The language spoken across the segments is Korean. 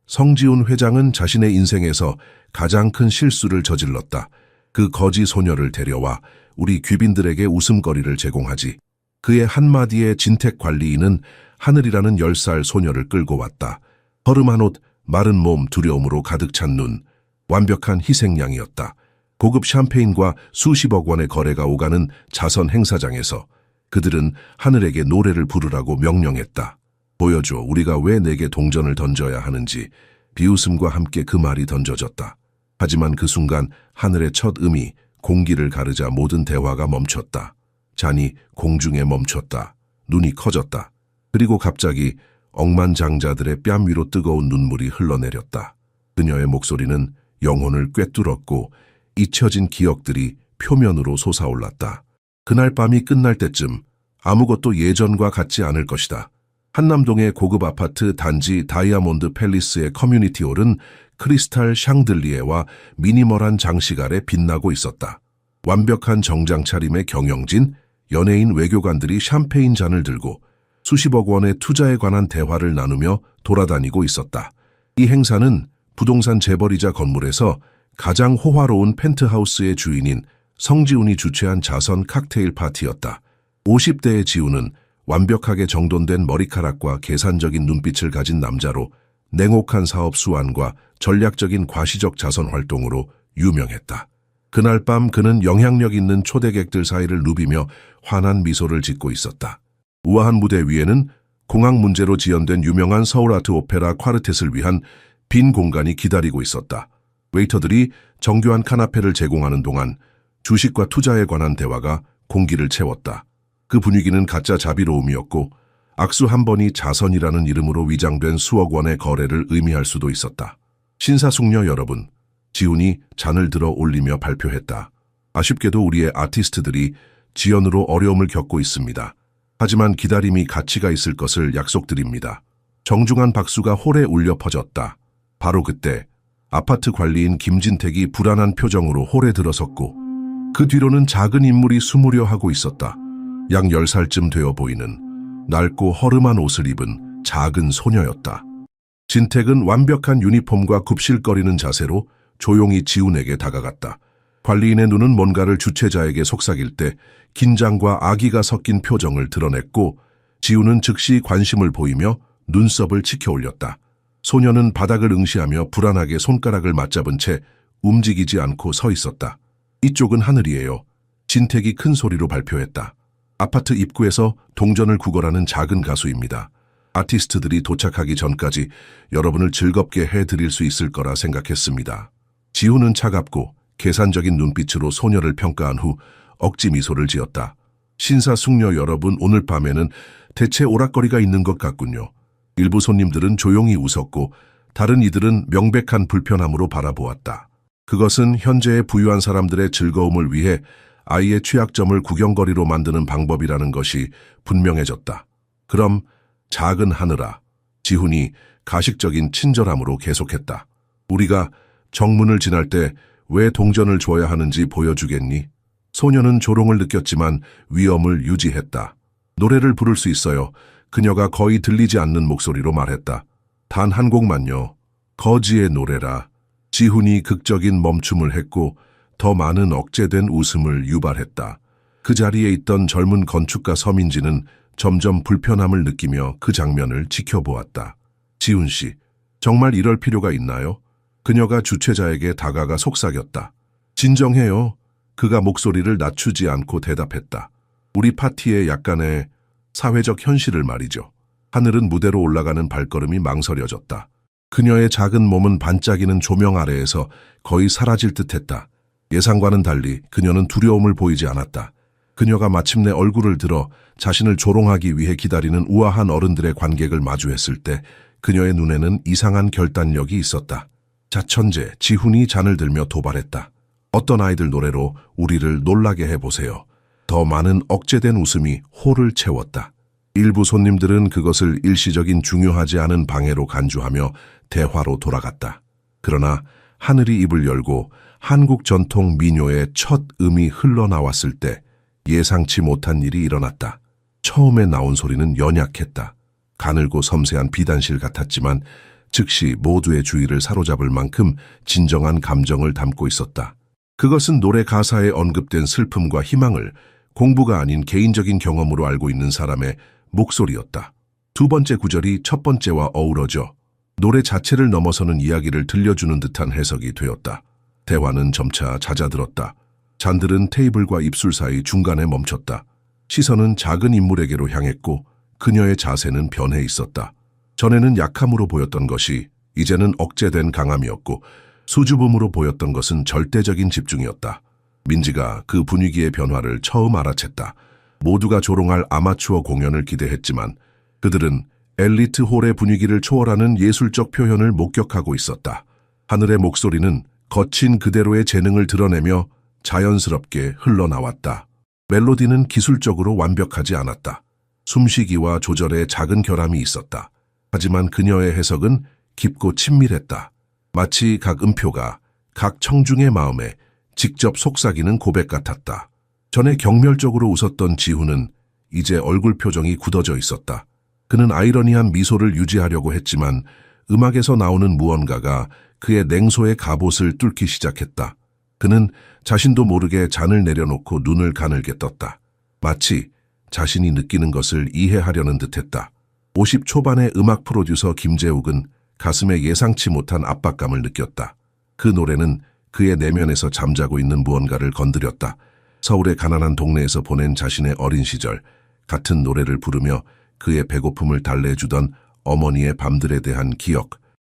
성지훈 회장은 자신의 인생에서 가장 큰 실수를 저질렀다. 그 거지 소녀를 데려와 우리 귀빈들에게 웃음거리를 제공하지. 그의 한마디에 진택관리인은 하늘이라는 10살 소녀를 끌고 왔다. 허름한 옷, 마른 몸, 두려움으로 가득 찬 눈. 완벽한 희생양이었다. 고급 샴페인과 수십억 원의 거래가 오가는 자선 행사장에서 그들은 하늘에게 노래를 부르라고 명령했다. 보여줘, 우리가 왜 내게 동전을 던져야 하는지. 비웃음과 함께 그 말이 던져졌다. 하지만 그 순간 하늘의 첫 음이 공기를 가르자 모든 대화가 멈췄다. 잔이 공중에 멈췄다. 눈이 커졌다. 그리고 갑자기 억만장자들의 뺨 위로 뜨거운 눈물이 흘러내렸다. 그녀의 목소리는 영혼을 꿰뚫었고 잊혀진 기억들이 표면으로 솟아올랐다. 그날 밤이 끝날 때쯤 아무것도 예전과 같지 않을 것이다. 한남동의 고급 아파트 단지 다이아몬드 팰리스의 커뮤니티 홀은 크리스탈 샹들리에와 미니멀한 장식 아래 빛나고 있었다. 완벽한 정장 차림의 경영진, 연예인 외교관들이 샴페인 잔을 들고 수십억 원의 투자에 관한 대화를 나누며 돌아다니고 있었다. 이 행사는 부동산 재벌이자 건물에서 가장 호화로운 펜트하우스의 주인인 성지훈이 주최한 자선 칵테일 파티였다. 50대의 지훈은 완벽하게 정돈된 머리카락과 계산적인 눈빛을 가진 남자로 냉혹한 사업 수완과 전략적인 과시적 자선 활동으로 유명했다. 그날 밤 그는 영향력 있는 초대객들 사이를 누비며 환한 미소를 짓고 있었다. 우아한 무대 위에는 공항 문제로 지연된 유명한 서울 아트 오페라 콰르텟을 위한 빈 공간이 기다리고 있었다. 웨이터들이 정교한 카나페를 제공하는 동안 주식과 투자에 관한 대화가 공기를 채웠다. 그 분위기는 가짜 자비로움이었고 악수 한 번이 자선이라는 이름으로 위장된 수억 원의 거래를 의미할 수도 있었다. 신사숙녀 여러분, 지훈이 잔을 들어 올리며 발표했다. 아쉽게도 우리의 아티스트들이 지연으로 어려움을 겪고 있습니다. 하지만 기다림이 가치가 있을 것을 약속드립니다. 정중한 박수가 홀에 울려 퍼졌다. 바로 그때 아파트 관리인 김진택이 불안한 표정으로 홀에 들어섰고 그 뒤로는 작은 인물이 숨으려 하고 있었다. 약 10살쯤 되어 보이는 낡고 허름한 옷을 입은 작은 소녀였다. 진택은 완벽한 유니폼과 굽실거리는 자세로 조용히 지훈에게 다가갔다. 관리인의 눈은 뭔가를 주최자에게 속삭일 때 긴장과 악의가 섞인 표정을 드러냈고 지훈은 즉시 관심을 보이며 눈썹을 치켜 올렸다. 소녀는 바닥을 응시하며 불안하게 손가락을 맞잡은 채 움직이지 않고 서 있었다. 이쪽은 하늘이에요. 진택이 큰 소리로 발표했다. 아파트 입구에서 동전을 구걸하는 작은 가수입니다. 아티스트들이 도착하기 전까지 여러분을 즐겁게 해드릴 수 있을 거라 생각했습니다. 지훈은 차갑고 계산적인 눈빛으로 소녀를 평가한 후 억지 미소를 지었다. 신사숙녀 여러분, 오늘 밤에는 대체 오락거리가 있는 것 같군요. 일부 손님들은 조용히 웃었고 다른 이들은 명백한 불편함으로 바라보았다. 그것은 현재의 부유한 사람들의 즐거움을 위해 아이의 취약점을 구경거리로 만드는 방법이라는 것이 분명해졌다. 그럼 작은 하늘아, 지훈이 가식적인 친절함으로 계속했다. 우리가 정문을 지날 때 왜 동전을 줘야 하는지 보여주겠니? 소녀는 조롱을 느꼈지만 위엄을 유지했다. 노래를 부를 수 있어요. 그녀가 거의 들리지 않는 목소리로 말했다. 단 한 곡만요. 거지의 노래라. 지훈이 극적인 멈춤을 했고 더 많은 억제된 웃음을 유발했다. 그 자리에 있던 젊은 건축가 서민지는 점점 불편함을 느끼며 그 장면을 지켜보았다. 지훈 씨, 정말 이럴 필요가 있나요? 그녀가 주최자에게 다가가 속삭였다. 진정해요. 그가 목소리를 낮추지 않고 대답했다. 우리 파티의 약간의 사회적 현실을 말이죠. 하늘은 무대로 올라가는 발걸음이 망설여졌다. 그녀의 작은 몸은 반짝이는 조명 아래에서 거의 사라질 듯했다. 예상과는 달리 그녀는 두려움을 보이지 않았다. 그녀가 마침내 얼굴을 들어 자신을 조롱하기 위해 기다리는 우아한 어른들의 관객을 마주했을 때 그녀의 눈에는 이상한 결단력이 있었다. 자, 천재, 지훈이 잔을 들며 도발했다. 어떤 아이들 노래로 우리를 놀라게 해보세요. 더 많은 억제된 웃음이 홀을 채웠다. 일부 손님들은 그것을 일시적인 중요하지 않은 방해로 간주하며 대화로 돌아갔다. 그러나 하늘이 입을 열고 한국 전통 민요의 첫 음이 흘러나왔을 때 예상치 못한 일이 일어났다. 처음에 나온 소리는 연약했다. 가늘고 섬세한 비단실 같았지만 즉시 모두의 주의를 사로잡을 만큼 진정한 감정을 담고 있었다. 그것은 노래 가사에 언급된 슬픔과 희망을 공부가 아닌 개인적인 경험으로 알고 있는 사람의 목소리였다. 두 번째 구절이 첫 번째와 어우러져 노래 자체를 넘어서는 이야기를 들려주는 듯한 해석이 되었다. 대화는 점차 잦아들었다. 잔들은 테이블과 입술 사이 중간에 멈췄다. 시선은 작은 인물에게로 향했고 그녀의 자세는 변해 있었다. 전에는 약함으로 보였던 것이 이제는 억제된 강함이었고 수줍음으로 보였던 것은 절대적인 집중이었다. 민지가 그 분위기의 변화를 처음 알아챘다. 모두가 조롱할 아마추어 공연을 기대했지만 그들은 엘리트 홀의 분위기를 초월하는 예술적 표현을 목격하고 있었다. 하늘의 목소리는 거친 그대로의 재능을 드러내며 자연스럽게 흘러나왔다. 멜로디는 기술적으로 완벽하지 않았다. 숨쉬기와 조절에 작은 결함이 있었다. 하지만 그녀의 해석은 깊고 친밀했다. 마치 각 음표가 각 청중의 마음에 직접 속삭이는 고백 같았다. 전에 경멸적으로 웃었던 지훈은 이제 얼굴 표정이 굳어져 있었다. 그는 아이러니한 미소를 유지하려고 했지만 음악에서 나오는 무언가가 그의 냉소의 갑옷을 뚫기 시작했다. 그는 자신도 모르게 잔을 내려놓고 눈을 가늘게 떴다. 마치 자신이 느끼는 것을 이해하려는 듯했다. 50 초반의 음악 프로듀서 김재욱은 가슴에 예상치 못한 압박감을 느꼈다. 그 노래는 그의 내면에서 잠자고 있는 무언가를 건드렸다. 서울의 가난한 동네에서 보낸 자신의 어린 시절, 같은 노래를 부르며 그의 배고픔을 달래주던 어머니의 밤들에 대한 기억.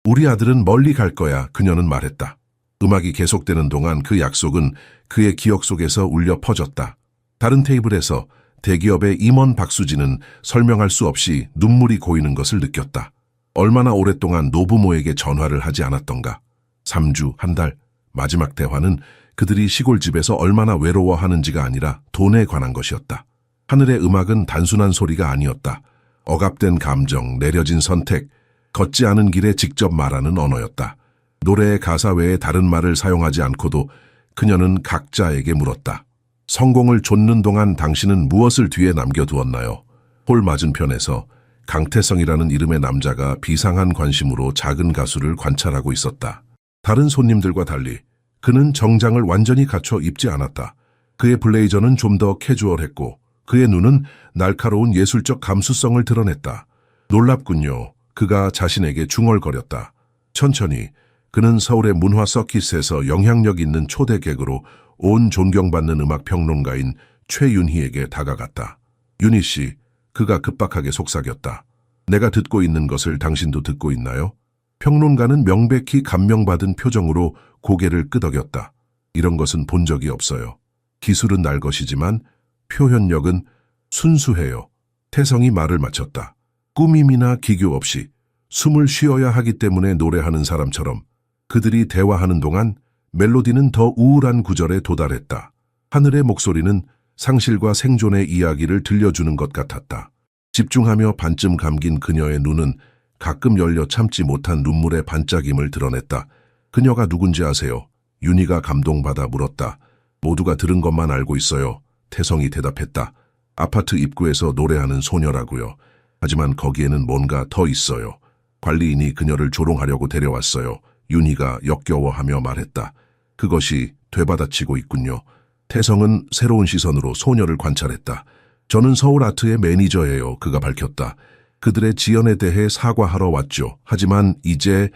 우리 아들은 멀리 갈 거야, 그녀는 말했다. 음악이 계속되는 동안 그 약속은 그의 기억 속에서 울려 퍼졌다. 다른 테이블에서 대기업의 임원 박수진은 설명할 수 없이 눈물이 고이는 것을 느꼈다. 얼마나 오랫동안 노부모에게 전화를 하지 않았던가. 3주, 한 달, 마지막 대화는 그들이 시골집에서 얼마나 외로워하는지가 아니라 돈에 관한 것이었다. 하늘의 음악은 단순한 소리가 아니었다. 억압된 감정, 내려진 선택, 걷지 않은 길에 직접 말하는 언어였다. 노래의 가사 외에 다른 말을 사용하지 않고도 그녀는 각자에게 물었다. 성공을 좇는 동안 당신은 무엇을 뒤에 남겨두었나요? 홀 맞은편에서 강태성이라는 이름의 남자가 비상한 관심으로 작은 가수를 관찰하고 있었다. 다른 손님들과 달리 그는 정장을 완전히 갖춰 입지 않았다. 그의 블레이저는 좀 더 캐주얼했고 그의 눈은 날카로운 예술적 감수성을 드러냈다. 놀랍군요. 그가 자신에게 중얼거렸다. 천천히 그는 서울의 문화 서킷에서 영향력 있는 초대 객으로 온 존경받는 음악평론가인 최윤희에게 다가갔다. 윤희 씨, 그가 급박하게 속삭였다. 내가 듣고 있는 것을 당신도 듣고 있나요? 평론가는 명백히 감명받은 표정으로 고개를 끄덕였다. 이런 것은 본 적이 없어요. 기술은 날 것이지만 표현력은 순수해요. 태성이 말을 마쳤다. 꾸밈이나 기교 없이 숨을 쉬어야 하기 때문에 노래하는 사람처럼 그들이 대화하는 동안 멜로디는 더 우울한 구절에 도달했다. 하늘의 목소리는 상실과 생존의 이야기를 들려주는 것 같았다. 집중하며 반쯤 감긴 그녀의 눈은 가끔 열려 참지 못한 눈물의 반짝임을 드러냈다. 그녀가 누군지 아세요? 윤희가 감동받아 물었다. 모두가 들은 것만 알고 있어요. 태성이 대답했다. 아파트 입구에서 노래하는 소녀라고요. 하지만 거기에는 뭔가 더 있어요. 관리인이 그녀를 조롱하려고 데려왔어요. 윤희가 역겨워하며 말했다. 그것이 되받아치고 있군요. 태성은 새로운 시선으로 소녀를 관찰했다. 저는 서울 아트의 매니저예요. 그가 밝혔다. 그들의 지연에 대해 사과하러 왔죠. 하지만 이제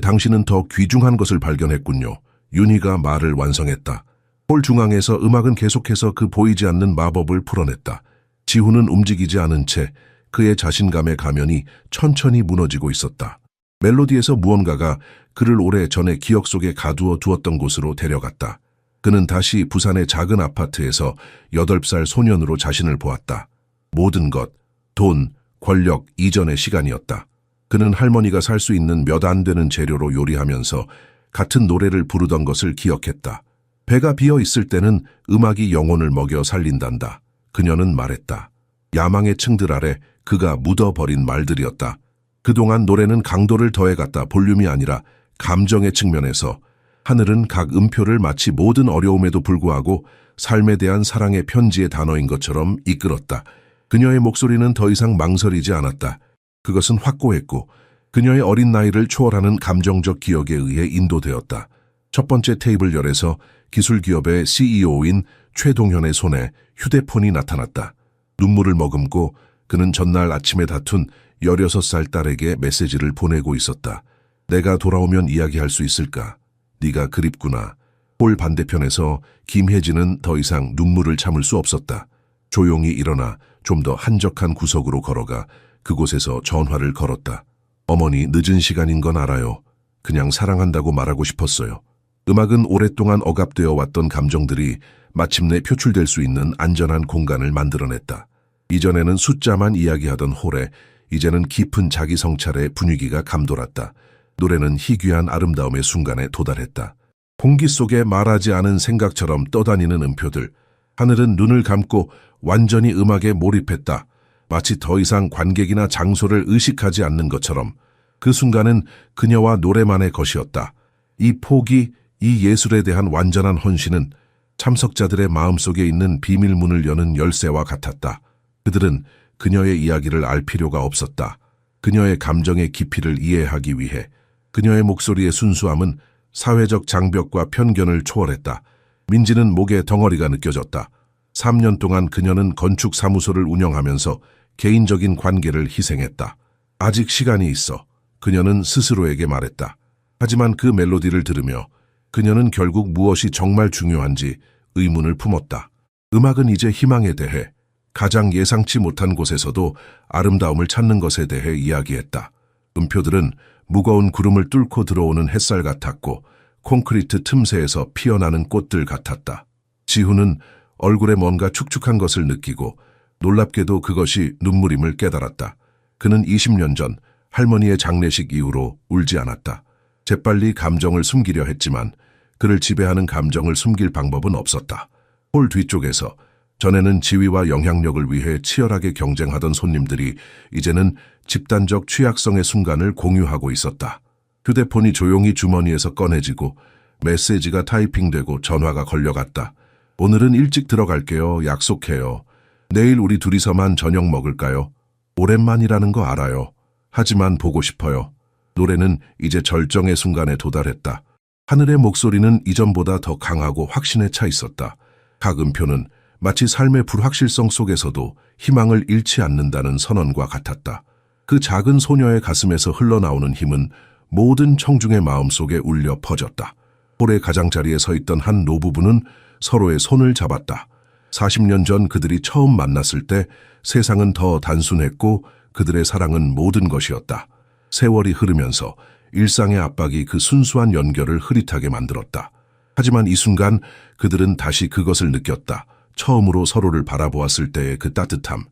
당신은 더 귀중한 것을 발견했군요. 윤희가 말을 완성했다. 홀 중앙에서 음악은 계속해서 그 보이지 않는 마법을 풀어냈다. 지훈은 움직이지 않은 채 그의 자신감의 가면이 천천히 무너지고 있었다. 멜로디에서 무언가가 그를 오래 전에 기억 속에 가두어 두었던 곳으로 데려갔다. 그는 다시 부산의 작은 아파트에서 8살 소년으로 자신을 보았다. 모든 것, 돈, 권력 이전의 시간이었다. 그는 할머니가 살 수 있는 몇 안 되는 재료로 요리하면서 같은 노래를 부르던 것을 기억했다. 배가 비어 있을 때는 음악이 영혼을 먹여 살린단다. 그녀는 말했다. 야망의 층들 아래 그가 묻어버린 말들이었다. 그동안 노래는 강도를 더해갔다. 볼륨이 아니라 감정의 측면에서. 하늘은 각 음표를 마치 모든 어려움에도 불구하고 삶에 대한 사랑의 편지의 단어인 것처럼 이끌었다. 그녀의 목소리는 더 이상 망설이지 않았다. 그것은 확고했고 그녀의 어린 나이를 초월하는 감정적 기억에 의해 인도되었다. 첫 번째 테이블 열에서 기술 기업의 CEO인 최동현의 손에 휴대폰이 나타났다. 눈물을 머금고 그는 전날 아침에 다툰 16살 딸에게 메시지를 보내고 있었다. 내가 돌아오면 이야기할 수 있을까? 네가 그립구나. 홀 반대편에서 김혜진은 더 이상 눈물을 참을 수 없었다. 조용히 일어나 좀 더 한적한 구석으로 걸어가 그곳에서 전화를 걸었다. 어머니, 늦은 시간인 건 알아요. 그냥 사랑한다고 말하고 싶었어요. 음악은 오랫동안 억압되어 왔던 감정들이 마침내 표출될 수 있는 안전한 공간을 만들어냈다. 이전에는 숫자만 이야기하던 홀에 이제는 깊은 자기 성찰의 분위기가 감돌았다. 노래는 희귀한 아름다움의 순간에 도달했다. 공기 속에 말하지 않은 생각처럼 떠다니는 음표들. 하늘은 눈을 감고 완전히 음악에 몰입했다. 마치 더 이상 관객이나 장소를 의식하지 않는 것처럼 그 순간은 그녀와 노래만의 것이었다. 이 포기, 이 예술에 대한 완전한 헌신은 참석자들의 마음속에 있는 비밀문을 여는 열쇠와 같았다. 그들은 그녀의 이야기를 알 필요가 없었다. 그녀의 감정의 깊이를 이해하기 위해 그녀의 목소리의 순수함은 사회적 장벽과 편견을 초월했다. 민지는 목에 덩어리가 느껴졌다. 3년 동안 그녀는 건축사무소를 운영하면서 개인적인 관계를 희생했다. 아직 시간이 있어. 그녀는 스스로에게 말했다. 하지만 그 멜로디를 들으며 그녀는 결국 무엇이 정말 중요한지 의문을 품었다. 음악은 이제 희망에 대해, 가장 예상치 못한 곳에서도 아름다움을 찾는 것에 대해 이야기했다. 음표들은 무거운 구름을 뚫고 들어오는 햇살 같았고 콘크리트 틈새에서 피어나는 꽃들 같았다. 지훈은 얼굴에 뭔가 축축한 것을 느끼고 놀랍게도 그것이 눈물임을 깨달았다. 그는 20년 전 할머니의 장례식 이후로 울지 않았다. 재빨리 감정을 숨기려 했지만 그를 지배하는 감정을 숨길 방법은 없었다. 홀 뒤쪽에서 전에는 지위와 영향력을 위해 치열하게 경쟁하던 손님들이 이제는 집단적 취약성의 순간을 공유하고 있었다. 휴대폰이 조용히 주머니에서 꺼내지고 메시지가 타이핑되고 전화가 걸려갔다. 오늘은 일찍 들어갈게요. 약속해요. 내일 우리 둘이서만 저녁 먹을까요? 오랜만이라는 거 알아요. 하지만 보고 싶어요. 노래는 이제 절정의 순간에 도달했다. 하늘의 목소리는 이전보다 더 강하고 확신에 차 있었다. 각 음표는 마치 삶의 불확실성 속에서도 희망을 잃지 않는다는 선언과 같았다. 그 작은 소녀의 가슴에서 흘러나오는 힘은 모든 청중의 마음속에 울려 퍼졌다. 홀의 가장자리에 서 있던 한 노부부는 서로의 손을 잡았다. 40년 전 그들이 처음 만났을 때 세상은 더 단순했고 그들의 사랑은 모든 것이었다. 세월이 흐르면서 일상의 압박이 그 순수한 연결을 흐릿하게 만들었다. 하지만 이 순간 그들은 다시 그것을 느꼈다. 처음으로 서로를 바라보았을 때의 그 따뜻함.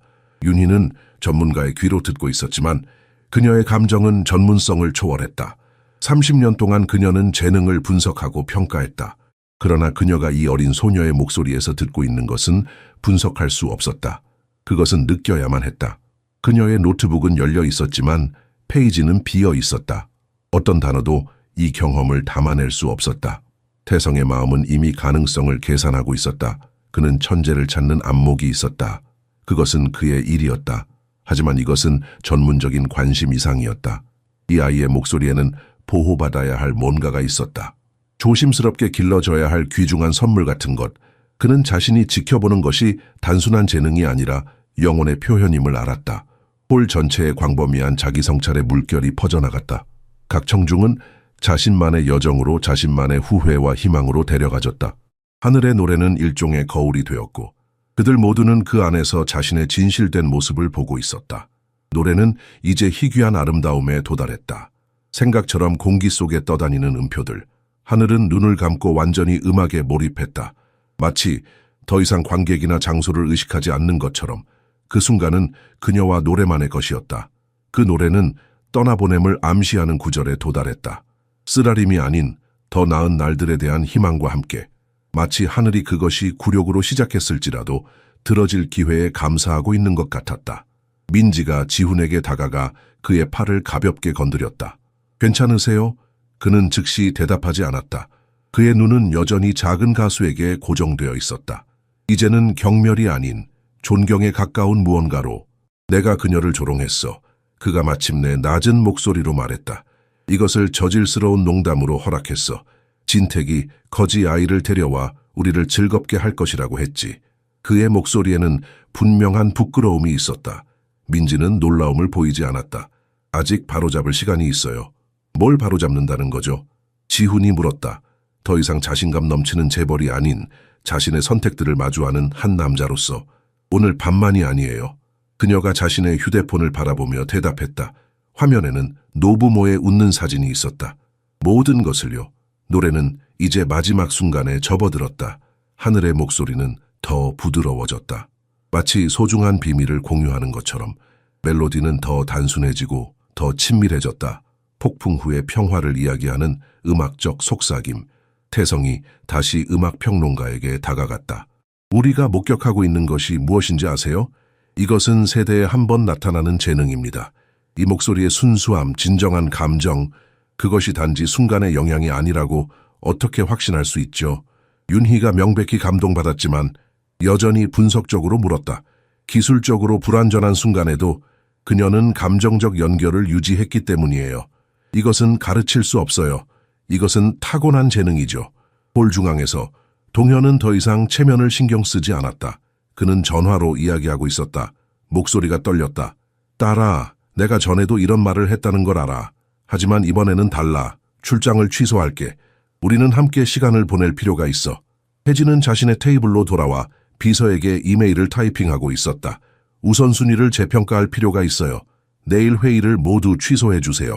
윤희는 전문가의 귀로 듣고 있었지만 그녀의 감정은 전문성을 초월했다. 30년 동안 그녀는 재능을 분석하고 평가했다. 그러나 그녀가 이 어린 소녀의 목소리에서 듣고 있는 것은 분석할 수 없었다. 그것은 느껴야만 했다. 그녀의 노트북은 열려 있었지만 페이지는 비어 있었다. 어떤 단어도 이 경험을 담아낼 수 없었다. 태성의 마음은 이미 가능성을 계산하고 있었다. 그는 천재를 찾는 안목이 있었다. 그것은 그의 일이었다. 하지만 이것은 전문적인 관심 이상이었다. 이 아이의 목소리에는 보호받아야 할 뭔가가 있었다. 조심스럽게 길러져야 할 귀중한 선물 같은 것. 그는 자신이 지켜보는 것이 단순한 재능이 아니라 영혼의 표현임을 알았다. 홀 전체에 광범위한 자기 성찰의 물결이 퍼져나갔다. 각 청중은 자신만의 여정으로 자신만의 후회와 희망으로 데려가졌다. 하늘의 노래는 일종의 거울이 되었고 그들 모두는 그 안에서 자신의 진실된 모습을 보고 있었다. 노래는 이제 희귀한 아름다움에 도달했다. 생각처럼 공기 속에 떠다니는 음표들. 하늘은 눈을 감고 완전히 음악에 몰입했다. 마치 더 이상 관객이나 장소를 의식하지 않는 것처럼 그 순간은 그녀와 노래만의 것이었다. 그 노래는 떠나보냄을 암시하는 구절에 도달했다. 쓰라림이 아닌 더 나은 날들에 대한 희망과 함께 마치 하늘이 그것이 굴욕으로 시작했을지라도 들어질 기회에 감사하고 있는 것 같았다. 민지가 지훈에게 다가가 그의 팔을 가볍게 건드렸다. 괜찮으세요? 그는 즉시 대답하지 않았다. 그의 눈은 여전히 작은 가수에게 고정되어 있었다. 이제는 경멸이 아닌 존경에 가까운 무언가로 내가 그녀를 조롱했어. 그가 마침내 낮은 목소리로 말했다. 이것을 저질스러운 농담으로 허락했어. 진택이 거지 아이를 데려와 우리를 즐겁게 할 것이라고 했지. 그의 목소리에는 분명한 부끄러움이 있었다. 민지는 놀라움을 보이지 않았다. 아직 바로잡을 시간이 있어요. 뭘 바로잡는다는 거죠? 지훈이 물었다. 더 이상 자신감 넘치는 재벌이 아닌 자신의 선택들을 마주하는 한 남자로서 오늘 밤만이 아니에요. 그녀가 자신의 휴대폰을 바라보며 대답했다. 화면에는 노부모의 웃는 사진이 있었다. 모든 것을요. 노래는 이제 마지막 순간에 접어들었다. 하늘의 목소리는 더 부드러워졌다. 마치 소중한 비밀을 공유하는 것처럼 멜로디는 더 단순해지고 더 친밀해졌다. 폭풍 후의 평화를 이야기하는 음악적 속삭임. 태성이 다시 음악평론가에게 다가갔다. 우리가 목격하고 있는 것이 무엇인지 아세요? 이것은 세대에 한 번 나타나는 재능입니다. 이 목소리의 순수함, 진정한 감정, 그것이 단지 순간의 영향이 아니라고 어떻게 확신할 수 있죠? 윤희가 명백히 감동받았지만 여전히 분석적으로 물었다. 기술적으로 불완전한 순간에도 그녀는 감정적 연결을 유지했기 때문이에요. 이것은 가르칠 수 없어요. 이것은 타고난 재능이죠. 홀 중앙에서 동현은 더 이상 체면을 신경 쓰지 않았다. 그는 전화로 이야기하고 있었다. 목소리가 떨렸다. 딸아, 내가 전에도 이런 말을 했다는 걸 알아. 하지만 이번에는 달라. 출장을 취소할게. 우리는 함께 시간을 보낼 필요가 있어. 혜진은 자신의 테이블로 돌아와 비서에게 이메일을 타이핑하고 있었다. 우선순위를 재평가할 필요가 있어요. 내일 회의를 모두 취소해 주세요.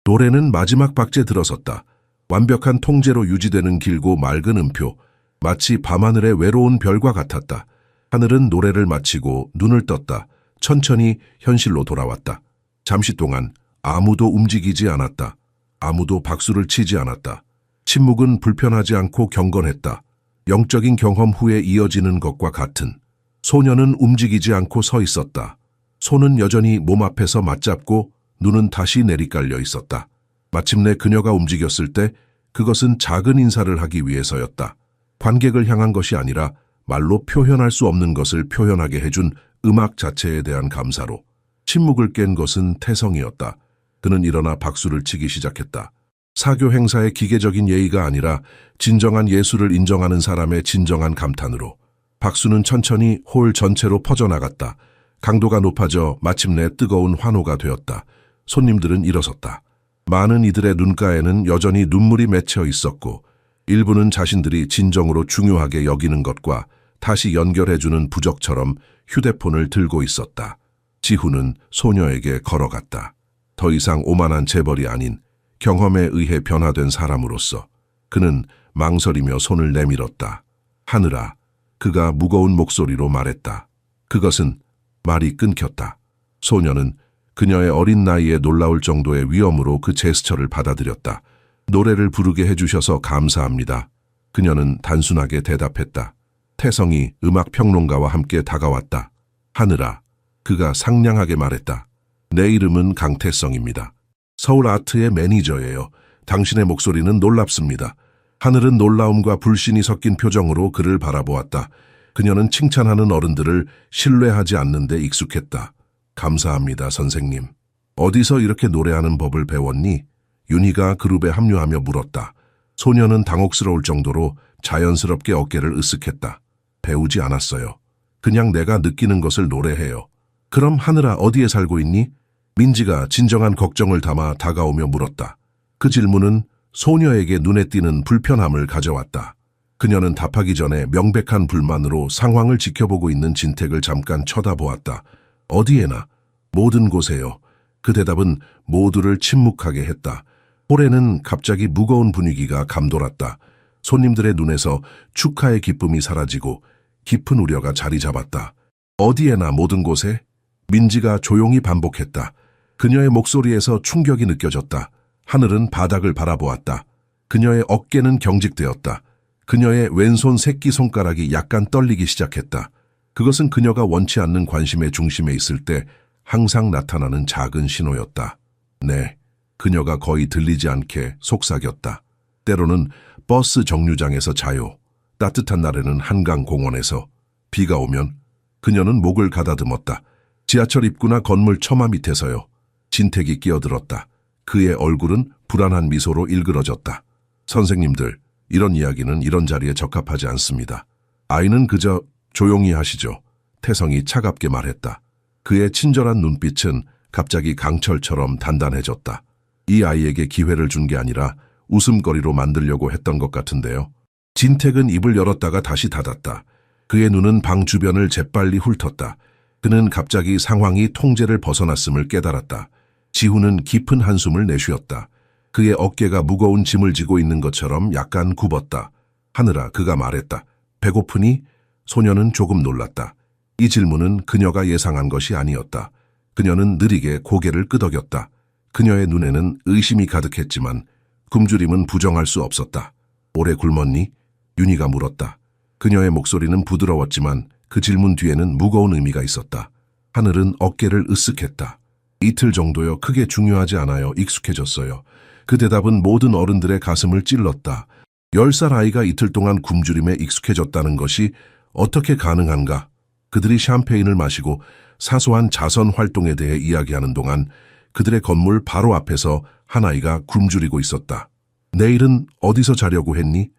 노래는 마지막 박자에 들어섰다. 완벽한 통제로 유지되는 길고 맑은 음표, 마치 밤하늘의 외로운 별과 같았다. 하늘은 노래를 마치고 눈을 떴다. 천천히 현실로 돌아왔다. 잠시 동안 아무도 움직이지 않았다. 아무도 박수를 치지 않았다. 침묵은 불편하지 않고 경건했다. 영적인 경험 후에 이어지는 것과 같은. 소녀는 움직이지 않고 서 있었다. 손은 여전히 몸 앞에서 맞잡고 눈은 다시 내리깔려 있었다. 마침내 그녀가 움직였을 때 그것은 작은 인사를 하기 위해서였다. 관객을 향한 것이 아니라 말로 표현할 수 없는 것을 표현하게 해준 음악 자체에 대한 감사로. 침묵을 깬 것은 태성이었다. 그는 일어나 박수를 치기 시작했다. 사교 행사의 기계적인 예의가 아니라 진정한 예술을 인정하는 사람의 진정한 감탄으로. 박수는 천천히 홀 전체로 퍼져나갔다. 강도가 높아져 마침내 뜨거운 환호가 되었다. 손님들은 일어섰다. 많은 이들의 눈가에는 여전히 눈물이 맺혀 있었고 일부는 자신들이 진정으로 중요하게 여기는 것과 다시 연결해주는 부적처럼 휴대폰을 들고 있었다. 지훈은 소녀에게 걸어갔다. 더 이상 오만한 재벌이 아닌 경험에 의해 변화된 사람으로서 그는 망설이며 손을 내밀었다. 하늘아, 그가 무거운 목소리로 말했다. 그것은 말이 끊겼다. 소녀는 그녀의 어린 나이에 놀라울 정도의 위엄으로 그 제스처를 받아들였다. 노래를 부르게 해주셔서 감사합니다. 그녀는 단순하게 대답했다. 태성이 음악평론가와 함께 다가왔다. 하늘아, 그가 상냥하게 말했다. 내 이름은 강태성입니다. 서울아트의 매니저예요. 당신의 목소리는 놀랍습니다. 하늘은 놀라움과 불신이 섞인 표정으로 그를 바라보았다. 그녀는 칭찬하는 어른들을 신뢰하지 않는 데 익숙했다. 감사합니다, 선생님. 어디서 이렇게 노래하는 법을 배웠니? 윤희가 그룹에 합류하며 물었다. 소녀는 당혹스러울 정도로 자연스럽게 어깨를 으쓱했다. 배우지 않았어요. 그냥 내가 느끼는 것을 노래해요. 그럼 하늘아, 어디에 살고 있니? 민지가 진정한 걱정을 담아 다가오며 물었다. 그 질문은 소녀에게 눈에 띄는 불편함을 가져왔다. 그녀는 답하기 전에 명백한 불만으로 상황을 지켜보고 있는 진택을 잠깐 쳐다보았다. 어디에나, 모든 곳에요. 그 대답은 모두를 침묵하게 했다. 홀에는 갑자기 무거운 분위기가 감돌았다. 손님들의 눈에서 축하의 기쁨이 사라지고 깊은 우려가 자리 잡았다. 어디에나 모든 곳에? 민지가 조용히 반복했다. 그녀의 목소리에서 충격이 느껴졌다. 하늘은 바닥을 바라보았다. 그녀의 어깨는 경직되었다. 그녀의 왼손 새끼손가락이 약간 떨리기 시작했다. 그것은 그녀가 원치 않는 관심의 중심에 있을 때 항상 나타나는 작은 신호였다. 네, 그녀가 거의 들리지 않게 속삭였다. 때로는 버스 정류장에서 자요. 따뜻한 날에는 한강공원에서. 비가 오면 그녀는 목을 가다듬었다. 지하철 입구나 건물 처마 밑에서요. 진택이 끼어들었다. 그의 얼굴은 불안한 미소로 일그러졌다. 선생님들, 이런 이야기는 이런 자리에 적합하지 않습니다. 아이는 그저 조용히 하시죠. 태성이 차갑게 말했다. 그의 친절한 눈빛은 갑자기 강철처럼 단단해졌다. 이 아이에게 기회를 준 게 아니라 웃음거리로 만들려고 했던 것 같은데요. 진택은 입을 열었다가 다시 닫았다. 그의 눈은 방 주변을 재빨리 훑었다. 그는 갑자기 상황이 통제를 벗어났음을 깨달았다. 지훈은 깊은 한숨을 내쉬었다. 그의 어깨가 무거운 짐을 지고 있는 것처럼 약간 굽었다. 하늘아, 그가 말했다. 배고프니? 소녀는 조금 놀랐다. 이 질문은 그녀가 예상한 것이 아니었다. 그녀는 느리게 고개를 끄덕였다. 그녀의 눈에는 의심이 가득했지만 굶주림은 부정할 수 없었다. 오래 굶었니? 윤희가 물었다. 그녀의 목소리는 부드러웠지만 그 질문 뒤에는 무거운 의미가 있었다. 하늘은 어깨를 으쓱했다. 이틀 정도요. 크게 중요하지 않아요. 익숙해졌어요. 그 대답은 모든 어른들의 가슴을 찔렀다. 10살 아이가 이틀 동안 굶주림에 익숙해졌다는 것이 어떻게 가능한가? 그들이 샴페인을 마시고 사소한 자선 활동에 대해 이야기하는 동안 그들의 건물 바로 앞에서 한 아이가 굶주리고 있었다. 내일은 어디서 자려고 했니?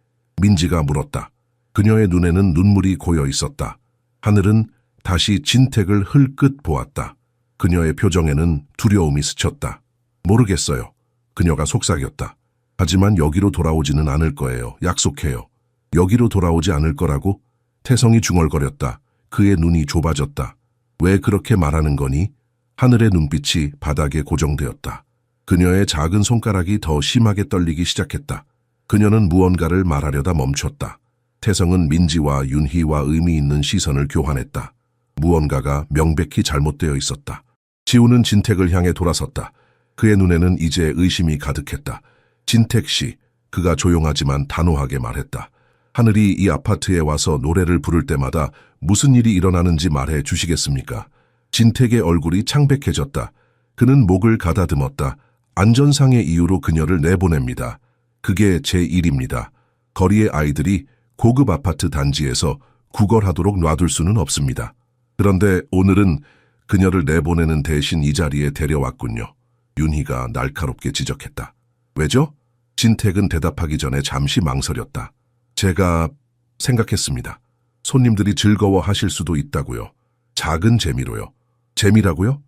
민지가 물었다. 그녀의 눈에는 눈물이 고여 있었다. 하늘은 다시 진택을 흘끗 보았다. 그녀의 표정에는 두려움이 스쳤다. 모르겠어요. 그녀가 속삭였다. 하지만 여기로 돌아오지는 않을 거예요. 약속해요. 여기로 돌아오지 않을 거라고? 태성이 중얼거렸다. 그의 눈이 좁아졌다. 왜 그렇게 말하는 거니? 하늘의 눈빛이 바닥에 고정되었다. 그녀의 작은 손가락이 더 심하게 떨리기 시작했다. 그녀는 무언가를 말하려다 멈췄다. 태성은 민지와 윤희와 의미 있는 시선을 교환했다. 무언가가 명백히 잘못되어 있었다. 지우는 진택을 향해 돌아섰다. 그의 눈에는 이제 의심이 가득했다. 진택 씨, 그가 조용하지만 단호하게 말했다. 하늘이 이 아파트에 와서 노래를 부를 때마다 무슨 일이 일어나는지 말해 주시겠습니까? 진택의 얼굴이 창백해졌다. 그는 목을 가다듬었다. 안전상의 이유로 그녀를 내보냅니다. 그게 제 일입니다. 거리의 아이들이 고급 아파트 단지에서 구걸하도록 놔둘 수는 없습니다. 그런데 오늘은 그녀를 내보내는 대신 이 자리에 데려왔군요. 윤희가 날카롭게 지적했다. 왜죠? 진택은 대답하기 전에 잠시 망설였다. 제가 생각했습니다. 손님들이 즐거워하실 수도 있다고요. 작은 재미로요. 재미라고요?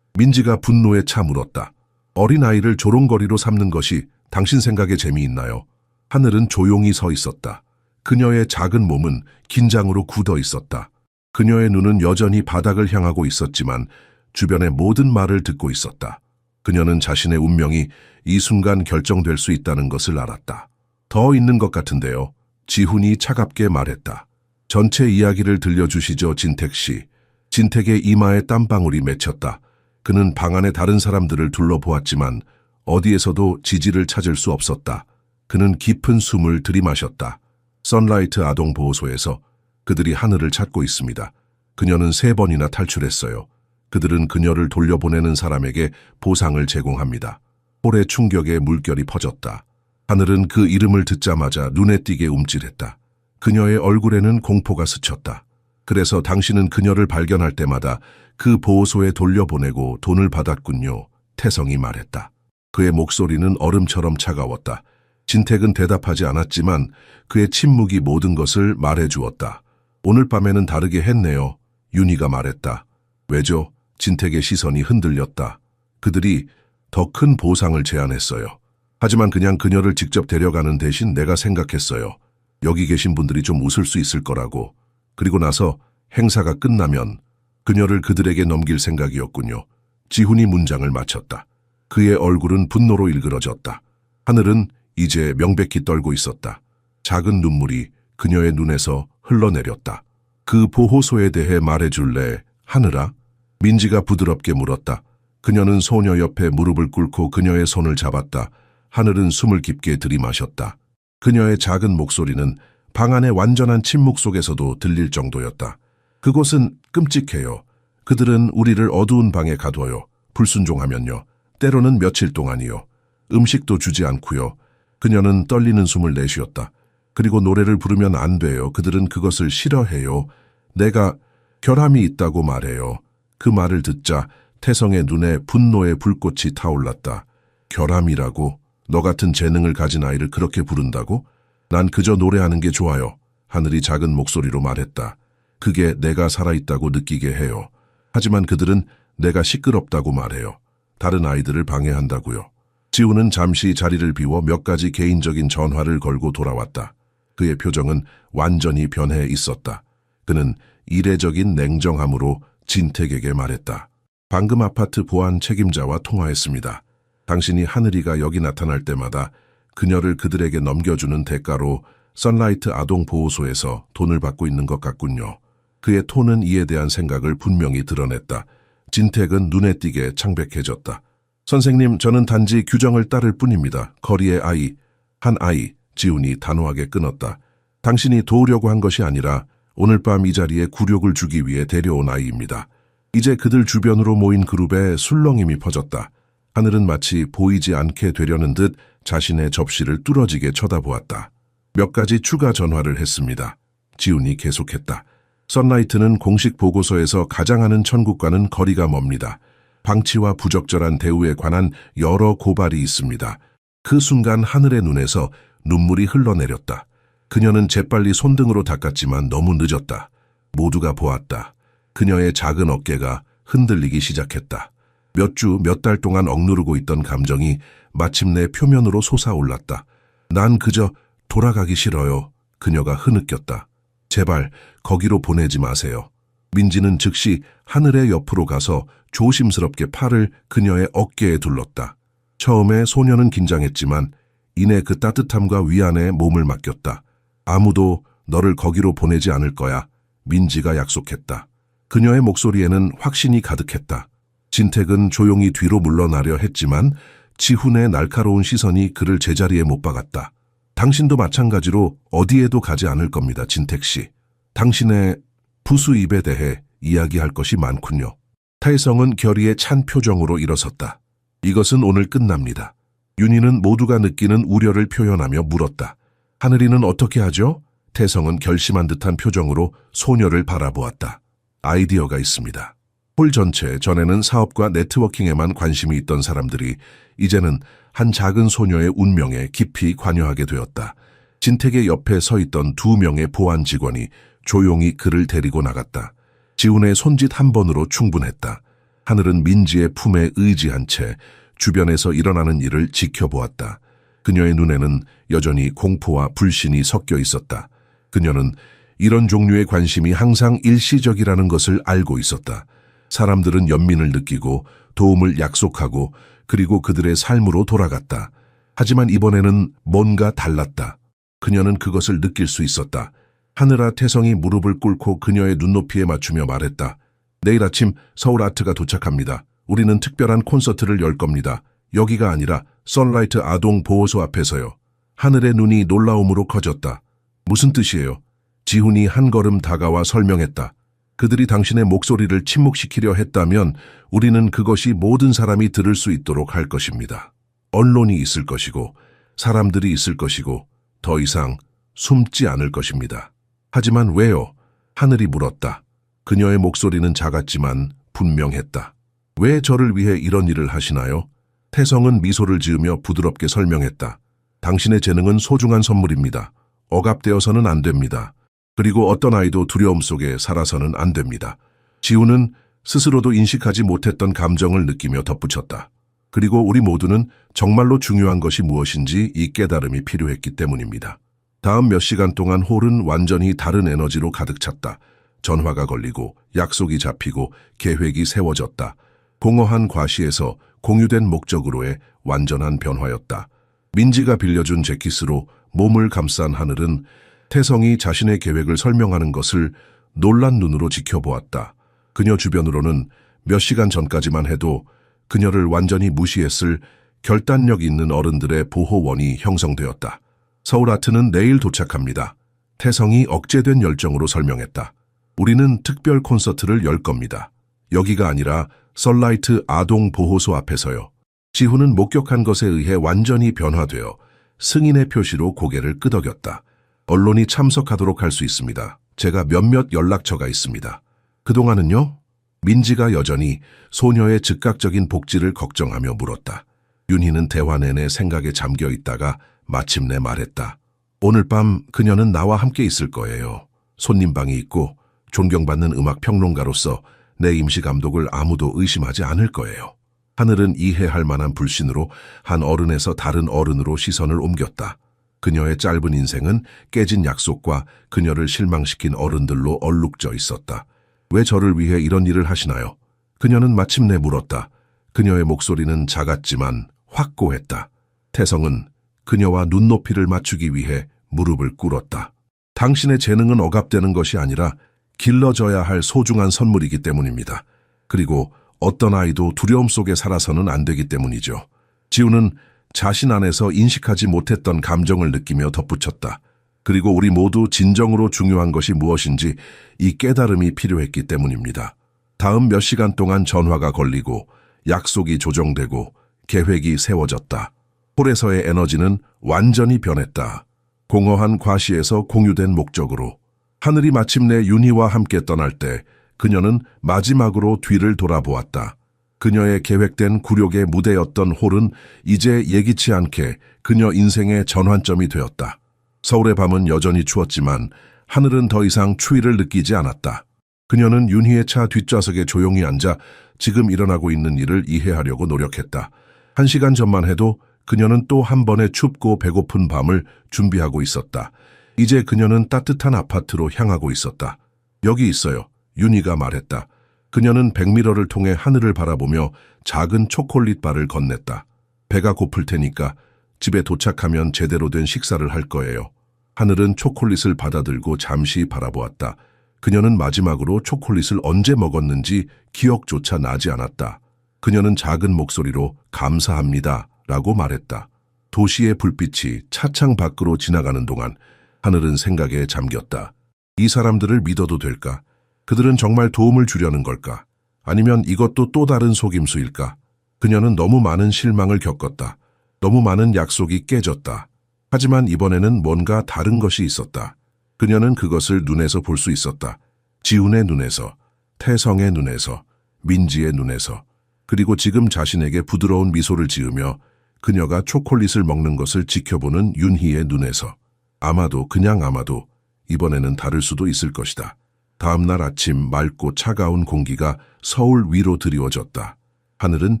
민지가 분노에 차 물었다. 어린아이를 조롱거리로 삼는 것이 당신 생각에 재미있나요? 하늘은 조용히 서 있었다. 그녀의 작은 몸은 긴장으로 굳어 있었다. 그녀의 눈은 여전히 바닥을 향하고 있었지만 주변의 모든 말을 듣고 있었다. 그녀는 자신의 운명이 이 순간 결정될 수 있다는 것을 알았다. 더 있는 것 같은데요. 지훈이 차갑게 말했다. 전체 이야기를 들려주시죠, 진택 씨. 진택의 이마에 땀방울이 맺혔다. 그는 방 안의 다른 사람들을 둘러보았지만 어디에서도 지지를 찾을 수 없었다. 그는 깊은 숨을 들이마셨다. 선라이트 아동보호소에서 그들이 하늘을 찾고 있습니다. 그녀는 3번이나 탈출했어요. 그들은 그녀를 돌려보내는 사람에게 보상을 제공합니다. 홀의 충격에 물결이 퍼졌다. 하늘은 그 이름을 듣자마자 눈에 띄게 움찔했다. 그녀의 얼굴에는 공포가 스쳤다. 그래서 당신은 그녀를 발견할 때마다 그 보호소에 돌려보내고 돈을 받았군요. 태성이 말했다. 그의 목소리는 얼음처럼 차가웠다. 진택은 대답하지 않았지만 그의 침묵이 모든 것을 말해주었다. 오늘 밤에는 다르게 했네요. 윤희가 말했다. 왜죠? 진택의 시선이 흔들렸다. 그들이 더 큰 보상을 제안했어요. 하지만 그냥 그녀를 직접 데려가는 대신 내가 생각했어요. 여기 계신 분들이 좀 웃을 수 있을 거라고. 그리고 나서 행사가 끝나면 그녀를 그들에게 넘길 생각이었군요. 지훈이 문장을 마쳤다. 그의 얼굴은 분노로 일그러졌다. 하늘은 이제 명백히 떨고 있었다. 작은 눈물이 그녀의 눈에서 흘러내렸다. 그 보호소에 대해 말해줄래, 하늘아? 민지가 부드럽게 물었다. 그녀는 소녀 옆에 무릎을 꿇고 그녀의 손을 잡았다. 하늘은 숨을 깊게 들이마셨다. 그녀의 작은 목소리는 방 안의 완전한 침묵 속에서도 들릴 정도였다. 그곳은 끔찍해요. 그들은 우리를 어두운 방에 가둬요. 불순종하면요. 때로는 며칠 동안이요. 음식도 주지 않고요. 그녀는 떨리는 숨을 내쉬었다. 그리고 노래를 부르면 안 돼요. 그들은 그것을 싫어해요. 내가 결함이 있다고 말해요. 그 말을 듣자 태성의 눈에 분노의 불꽃이 타올랐다. 결함이라고? 너 같은 재능을 가진 아이를 그렇게 부른다고? 난 그저 노래하는 게 좋아요. 하늘이 작은 목소리로 말했다. 그게 내가 살아있다고 느끼게 해요. 하지만 그들은 내가 시끄럽다고 말해요. 다른 아이들을 방해한다고요. 지우는 잠시 자리를 비워 몇 가지 개인적인 전화를 걸고 돌아왔다. 그의 표정은 완전히 변해 있었다. 그는 이례적인 냉정함으로 진택에게 말했다. 방금 아파트 보안 책임자와 통화했습니다. 당신이 하늘이가 여기 나타날 때마다 그녀를 그들에게 넘겨주는 대가로 선라이트 아동보호소에서 돈을 받고 있는 것 같군요. 그의 톤은 이에 대한 생각을 분명히 드러냈다. 진택은 눈에 띄게 창백해졌다. 선생님, 저는 단지 규정을 따를 뿐입니다. 거리의 아이, 한 아이, 지훈이 단호하게 끊었다. 당신이 도우려고 한 것이 아니라 오늘 밤 이 자리에 굴욕을 주기 위해 데려온 아이입니다. 이제 그들 주변으로 모인 그룹에 술렁임이 퍼졌다. 하늘은 마치 보이지 않게 되려는 듯 자신의 접시를 뚫어지게 쳐다보았다. 몇 가지 추가 전화를 했습니다. 지훈이 계속했다. 선라이트는 공식 보고서에서 가장하는 천국과는 거리가 멉니다. 방치와 부적절한 대우에 관한 여러 고발이 있습니다. 그 순간 하늘의 눈에서 눈물이 흘러내렸다. 그녀는 재빨리 손등으로 닦았지만 너무 늦었다. 모두가 보았다. 그녀의 작은 어깨가 흔들리기 시작했다. 몇 주, 몇 달 동안 억누르고 있던 감정이 마침내 표면으로 솟아올랐다. 난 그저 돌아가기 싫어요. 그녀가 흐느꼈다. 제발 거기로 보내지 마세요. 민지는 즉시 하늘의 옆으로 가서 조심스럽게 팔을 그녀의 어깨에 둘렀다. 처음에 소녀는 긴장했지만 이내 그 따뜻함과 위안에 몸을 맡겼다. 아무도 너를 거기로 보내지 않을 거야. 민지가 약속했다. 그녀의 목소리에는 확신이 가득했다. 진택은 조용히 뒤로 물러나려 했지만 지훈의 날카로운 시선이 그를 제자리에 못 박았다. 당신도 마찬가지로 어디에도 가지 않을 겁니다, 진택 씨. 당신의 부수입에 대해 이야기할 것이 많군요. 태성은 결의에 찬 표정으로 일어섰다. 이것은 오늘 끝납니다. 윤희는 모두가 느끼는 우려를 표현하며 물었다. 하늘이는 어떻게 하죠? 태성은 결심한 듯한 표정으로 소녀를 바라보았다. 아이디어가 있습니다. 홀 전체 전에는 사업과 네트워킹에만 관심이 있던 사람들이 이제는 한 작은 소녀의 운명에 깊이 관여하게 되었다. 진택의 옆에 서 있던 2명의 보안 직원이 조용히 그를 데리고 나갔다. 지훈의 손짓 한 번으로 충분했다. 하늘은 민지의 품에 의지한 채 주변에서 일어나는 일을 지켜보았다. 그녀의 눈에는 여전히 공포와 불신이 섞여 있었다. 그녀는 이런 종류의 관심이 항상 일시적이라는 것을 알고 있었다. 사람들은 연민을 느끼고 도움을 약속하고 그리고 그들의 삶으로 돌아갔다. 하지만 이번에는 뭔가 달랐다. 그녀는 그것을 느낄 수 있었다. 하늘아 태성이 무릎을 꿇고 그녀의 눈높이에 맞추며 말했다. 내일 아침 서울 아트가 도착합니다. 우리는 특별한 콘서트를 열 겁니다. 여기가 아니라 선라이트 아동 보호소 앞에서요. 하늘의 눈이 놀라움으로 커졌다. 무슨 뜻이에요? 지훈이 한 걸음 다가와 설명했다. 그들이 당신의 목소리를 침묵시키려 했다면 우리는 그것이 모든 사람이 들을 수 있도록 할 것입니다. 언론이 있을 것이고 사람들이 있을 것이고 더 이상 숨지 않을 것입니다. 하지만 왜요? 하늘이 물었다. 그녀의 목소리는 작았지만 분명했다. 왜 저를 위해 이런 일을 하시나요? 태성은 미소를 지으며 부드럽게 설명했다. 당신의 재능은 소중한 선물입니다. 억압되어서는 안 됩니다. 그리고 어떤 아이도 두려움 속에 살아서는 안 됩니다. 지훈은 스스로도 인식하지 못했던 감정을 느끼며 덧붙였다. 그리고 우리 모두는 정말로 중요한 것이 무엇인지 이 깨달음이 필요했기 때문입니다. 다음 몇 시간 동안 홀은 완전히 다른 에너지로 가득 찼다. 전화가 걸리고 약속이 잡히고 계획이 세워졌다. 공허한 과시에서 공유된 목적으로의 완전한 변화였다. 민지가 빌려준 재킷으로 몸을 감싼 하늘은 태성이 자신의 계획을 설명하는 것을 놀란 눈으로 지켜보았다. 그녀 주변으로는 몇 시간 전까지만 해도 그녀를 완전히 무시했을 결단력 있는 어른들의 보호원이 형성되었다. 서울 아트는 내일 도착합니다. 태성이 억제된 열정으로 설명했다. 우리는 특별 콘서트를 열 겁니다. 여기가 아니라 선라이트 아동 보호소 앞에서요. 지훈은 목격한 것에 의해 완전히 변화되어 승인의 표시로 고개를 끄덕였다. 언론이 참석하도록 할 수 있습니다. 제가 몇몇 연락처가 있습니다. 그동안은요? 민지가 여전히 소녀의 즉각적인 복지를 걱정하며 물었다. 윤희는 대화 내내 생각에 잠겨 있다가 마침내 말했다. 오늘 밤 그녀는 나와 함께 있을 거예요. 손님방이 있고 존경받는 음악 평론가로서 내 임시 감독을 아무도 의심하지 않을 거예요. 하늘은 이해할 만한 불신으로 한 어른에서 다른 어른으로 시선을 옮겼다. 그녀의 짧은 인생은 깨진 약속과 그녀를 실망시킨 어른들로 얼룩져 있었다. 왜 저를 위해 이런 일을 하시나요? 그녀는 마침내 물었다. 그녀의 목소리는 작았지만 확고했다. 태성은 그녀와 눈높이를 맞추기 위해 무릎을 꿇었다. 당신의 재능은 억압되는 것이 아니라 길러져야 할 소중한 선물이기 때문입니다. 그리고 어떤 아이도 두려움 속에 살아서는 안 되기 때문이죠. 지우는 자신 안에서 인식하지 못했던 감정을 느끼며 덧붙였다. 그리고 우리 모두 진정으로 중요한 것이 무엇인지 이 깨달음이 필요했기 때문입니다. 다음 몇 시간 동안 전화가 걸리고 약속이 조정되고 계획이 세워졌다. 홀에서의 에너지는 완전히 변했다. 공허한 과시에서 공유된 목적으로. 하늘이 마침내 윤희와 함께 떠날 때 그녀는 마지막으로 뒤를 돌아보았다. 그녀의 계획된 굴욕의 무대였던 홀은 이제 예기치 않게 그녀 인생의 전환점이 되었다. 서울의 밤은 여전히 추웠지만 하늘은 더 이상 추위를 느끼지 않았다. 그녀는 윤희의 차 뒷좌석에 조용히 앉아 지금 일어나고 있는 일을 이해하려고 노력했다. 1시간 전만 해도 그녀는 또 한 번의 춥고 배고픈 밤을 준비하고 있었다. 이제 그녀는 따뜻한 아파트로 향하고 있었다. 여기 있어요. 윤희가 말했다. 그녀는 백미러를 통해 하늘을 바라보며 작은 초콜릿 바를 건넸다. 배가 고플 테니까 집에 도착하면 제대로 된 식사를 할 거예요. 하늘은 초콜릿을 받아들고 잠시 바라보았다. 그녀는 마지막으로 초콜릿을 언제 먹었는지 기억조차 나지 않았다. 그녀는 작은 목소리로 감사합니다 라고 말했다. 도시의 불빛이 차창 밖으로 지나가는 동안 하늘은 생각에 잠겼다. 이 사람들을 믿어도 될까? 그들은 정말 도움을 주려는 걸까? 아니면 이것도 또 다른 속임수일까? 그녀는 너무 많은 실망을 겪었다. 너무 많은 약속이 깨졌다. 하지만 이번에는 뭔가 다른 것이 있었다. 그녀는 그것을 눈에서 볼 수 있었다. 지훈의 눈에서, 태성의 눈에서, 민지의 눈에서, 그리고 지금 자신에게 부드러운 미소를 지으며 그녀가 초콜릿을 먹는 것을 지켜보는 윤희의 눈에서. 아마도 그냥 아마도 이번에는 다를 수도 있을 것이다. 다음 날 아침 맑고 차가운 공기가 서울 위로 드리워졌다. 하늘은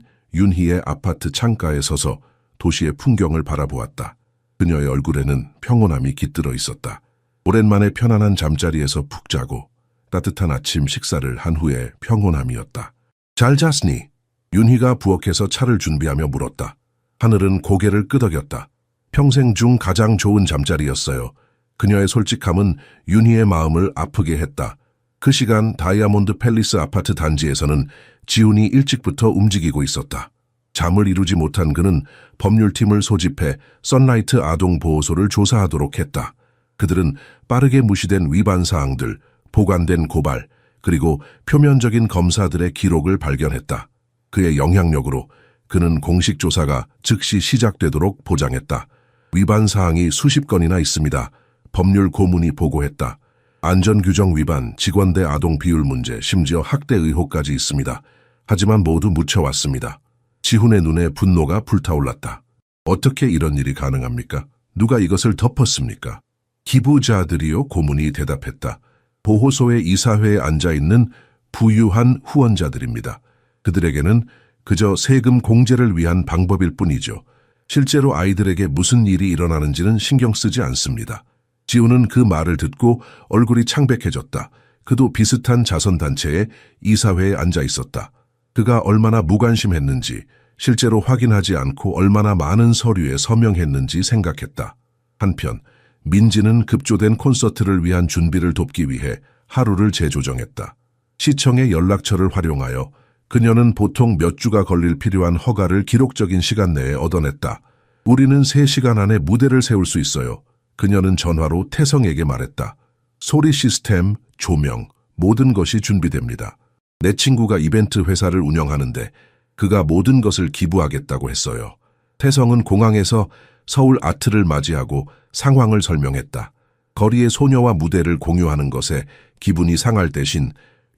윤희의 아파트 창가에 서서 도시의 풍경을 바라보았다. 그녀의 얼굴에는 평온함이 깃들어 있었다. 오랜만에 편안한 잠자리에서 푹 자고 따뜻한 아침 식사를 한 후에 평온함이었다. 잘 잤니? 윤희가 부엌에서 차를 준비하며 물었다. 하늘은 고개를 끄덕였다. 평생 중 가장 좋은 잠자리였어요. 그녀의 솔직함은 윤희의 마음을 아프게 했다. 그 시간 다이아몬드 팰리스 아파트 단지에서는 지훈이 일찍부터 움직이고 있었다. 잠을 이루지 못한 그는 법률팀을 소집해 선라이트 아동보호소를 조사하도록 했다. 그들은 빠르게 무시된 위반 사항들, 보관된 고발, 그리고 표면적인 검사들의 기록을 발견했다. 그의 영향력으로 그는 공식 조사가 즉시 시작되도록 보장했다. 위반 사항이 수십 건이나 있습니다. 법률 고문이 보고했다. 안전규정 위반, 직원대 아동 비율 문제, 심지어 학대 의혹까지 있습니다. 하지만 모두 묻혀왔습니다. 지훈의 눈에 분노가 불타올랐다. 어떻게 이런 일이 가능합니까? 누가 이것을 덮었습니까? 기부자들이요, 고문이 대답했다. 보호소의 이사회에 앉아있는 부유한 후원자들입니다. 그들에게는 그저 세금 공제를 위한 방법일 뿐이죠. 실제로 아이들에게 무슨 일이 일어나는지는 신경 쓰지 않습니다. 지훈은 그 말을 듣고 얼굴이 창백해졌다. 그도 비슷한 자선단체의 이사회에 앉아 있었다. 그가 얼마나 무관심했는지, 실제로 확인하지 않고 얼마나 많은 서류에 서명했는지 생각했다. 한편 민지는 급조된 콘서트를 위한 준비를 돕기 위해 하루를 재조정했다. 시청의 연락처를 활용하여 그녀는 보통 몇 주가 걸릴 필요한 허가를 기록적인 시간 내에 얻어냈다. 우리는 3시간 안에 무대를 세울 수 있어요. 그녀는 전화로 태성에게 말했다. 소리 시스템, 조명, 모든 것이 준비됩니다. 내 친구가 이벤트 회사를 운영하는데 그가 모든 것을 기부하겠다고 했어요. 태성은 공항에서 서울 아트를 맞이하고 상황을 설명했다. 거리의 소녀와 무대를 공유하는 것에 기분이 상할 대신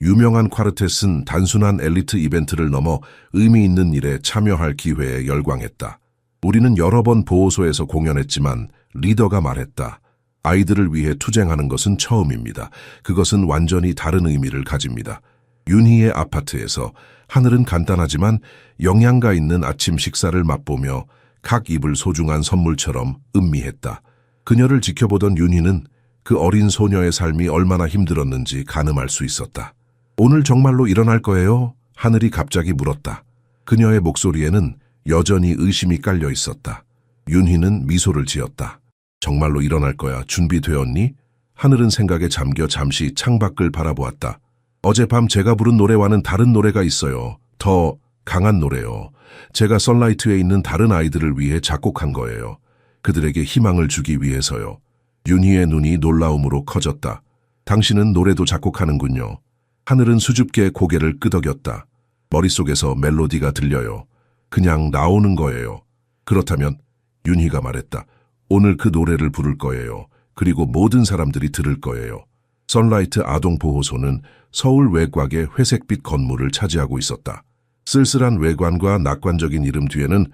유명한 콰르텟은 단순한 엘리트 이벤트를 넘어 의미 있는 일에 참여할 기회에 열광했다. 우리는 여러 번 보호소에서 공연했지만 리더가 말했다. 아이들을 위해 투쟁하는 것은 처음입니다. 그것은 완전히 다른 의미를 가집니다. 윤희의 아파트에서 하늘은 간단하지만 영양가 있는 아침 식사를 맛보며 각 입을 소중한 선물처럼 음미했다. 그녀를 지켜보던 윤희는 그 어린 소녀의 삶이 얼마나 힘들었는지 가늠할 수 있었다. 오늘 정말로 일어날 거예요? 하늘이 갑자기 물었다. 그녀의 목소리에는 여전히 의심이 깔려 있었다. 윤희는 미소를 지었다. 정말로 일어날 거야. 준비되었니? 하늘은 생각에 잠겨 잠시 창밖을 바라보았다. 어젯밤 제가 부른 노래와는 다른 노래가 있어요. 더 강한 노래요. 제가 선라이트에 있는 다른 아이들을 위해 작곡한 거예요. 그들에게 희망을 주기 위해서요. 윤희의 눈이 놀라움으로 커졌다. 당신은 노래도 작곡하는군요. 하늘은 수줍게 고개를 끄덕였다. 머릿속에서 멜로디가 들려요. 그냥 나오는 거예요. 그렇다면 윤희가 말했다. 오늘 그 노래를 부를 거예요. 그리고 모든 사람들이 들을 거예요. 선라이트 아동보호소는 서울 외곽의 회색빛 건물을 차지하고 있었다. 쓸쓸한 외관과 낙관적인 이름 뒤에는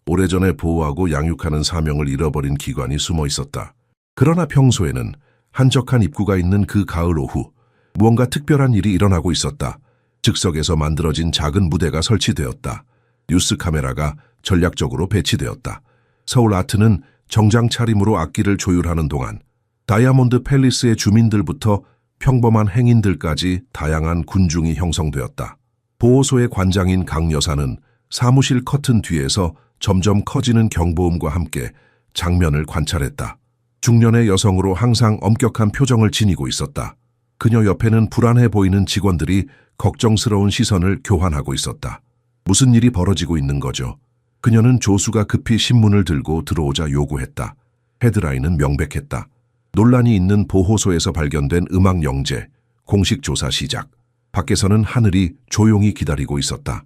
오래전에 보호하고 양육하는 사명을 잃어버린 기관이 숨어 있었다. 그러나 평소에는 한적한 입구가 있는 그 가을 오후, 무언가 특별한 일이 일어나고 있었다. 즉석에서 만들어진 작은 무대가 설치되었다. 뉴스 카메라가 전략적으로 배치되었다. 서울 아트는 정장 차림으로 악기를 조율하는 동안 다이아몬드 팰리스의 주민들부터 평범한 행인들까지 다양한 군중이 형성되었다. 보호소의 관장인 강 여사는 사무실 커튼 뒤에서 점점 커지는 경보음과 함께 장면을 관찰했다. 중년의 여성으로 항상 엄격한 표정을 지니고 있었다. 그녀 옆에는 불안해 보이는 직원들이 걱정스러운 시선을 교환하고 있었다. 무슨 일이 벌어지고 있는 거죠? 그녀는 조수가 급히 신문을 들고 들어오자 요구했다. 헤드라인은 명백했다. 논란이 있는 보호소에서 발견된 음악 영재, 공식 조사 시작. 밖에서는 하늘이 조용히 기다리고 있었다.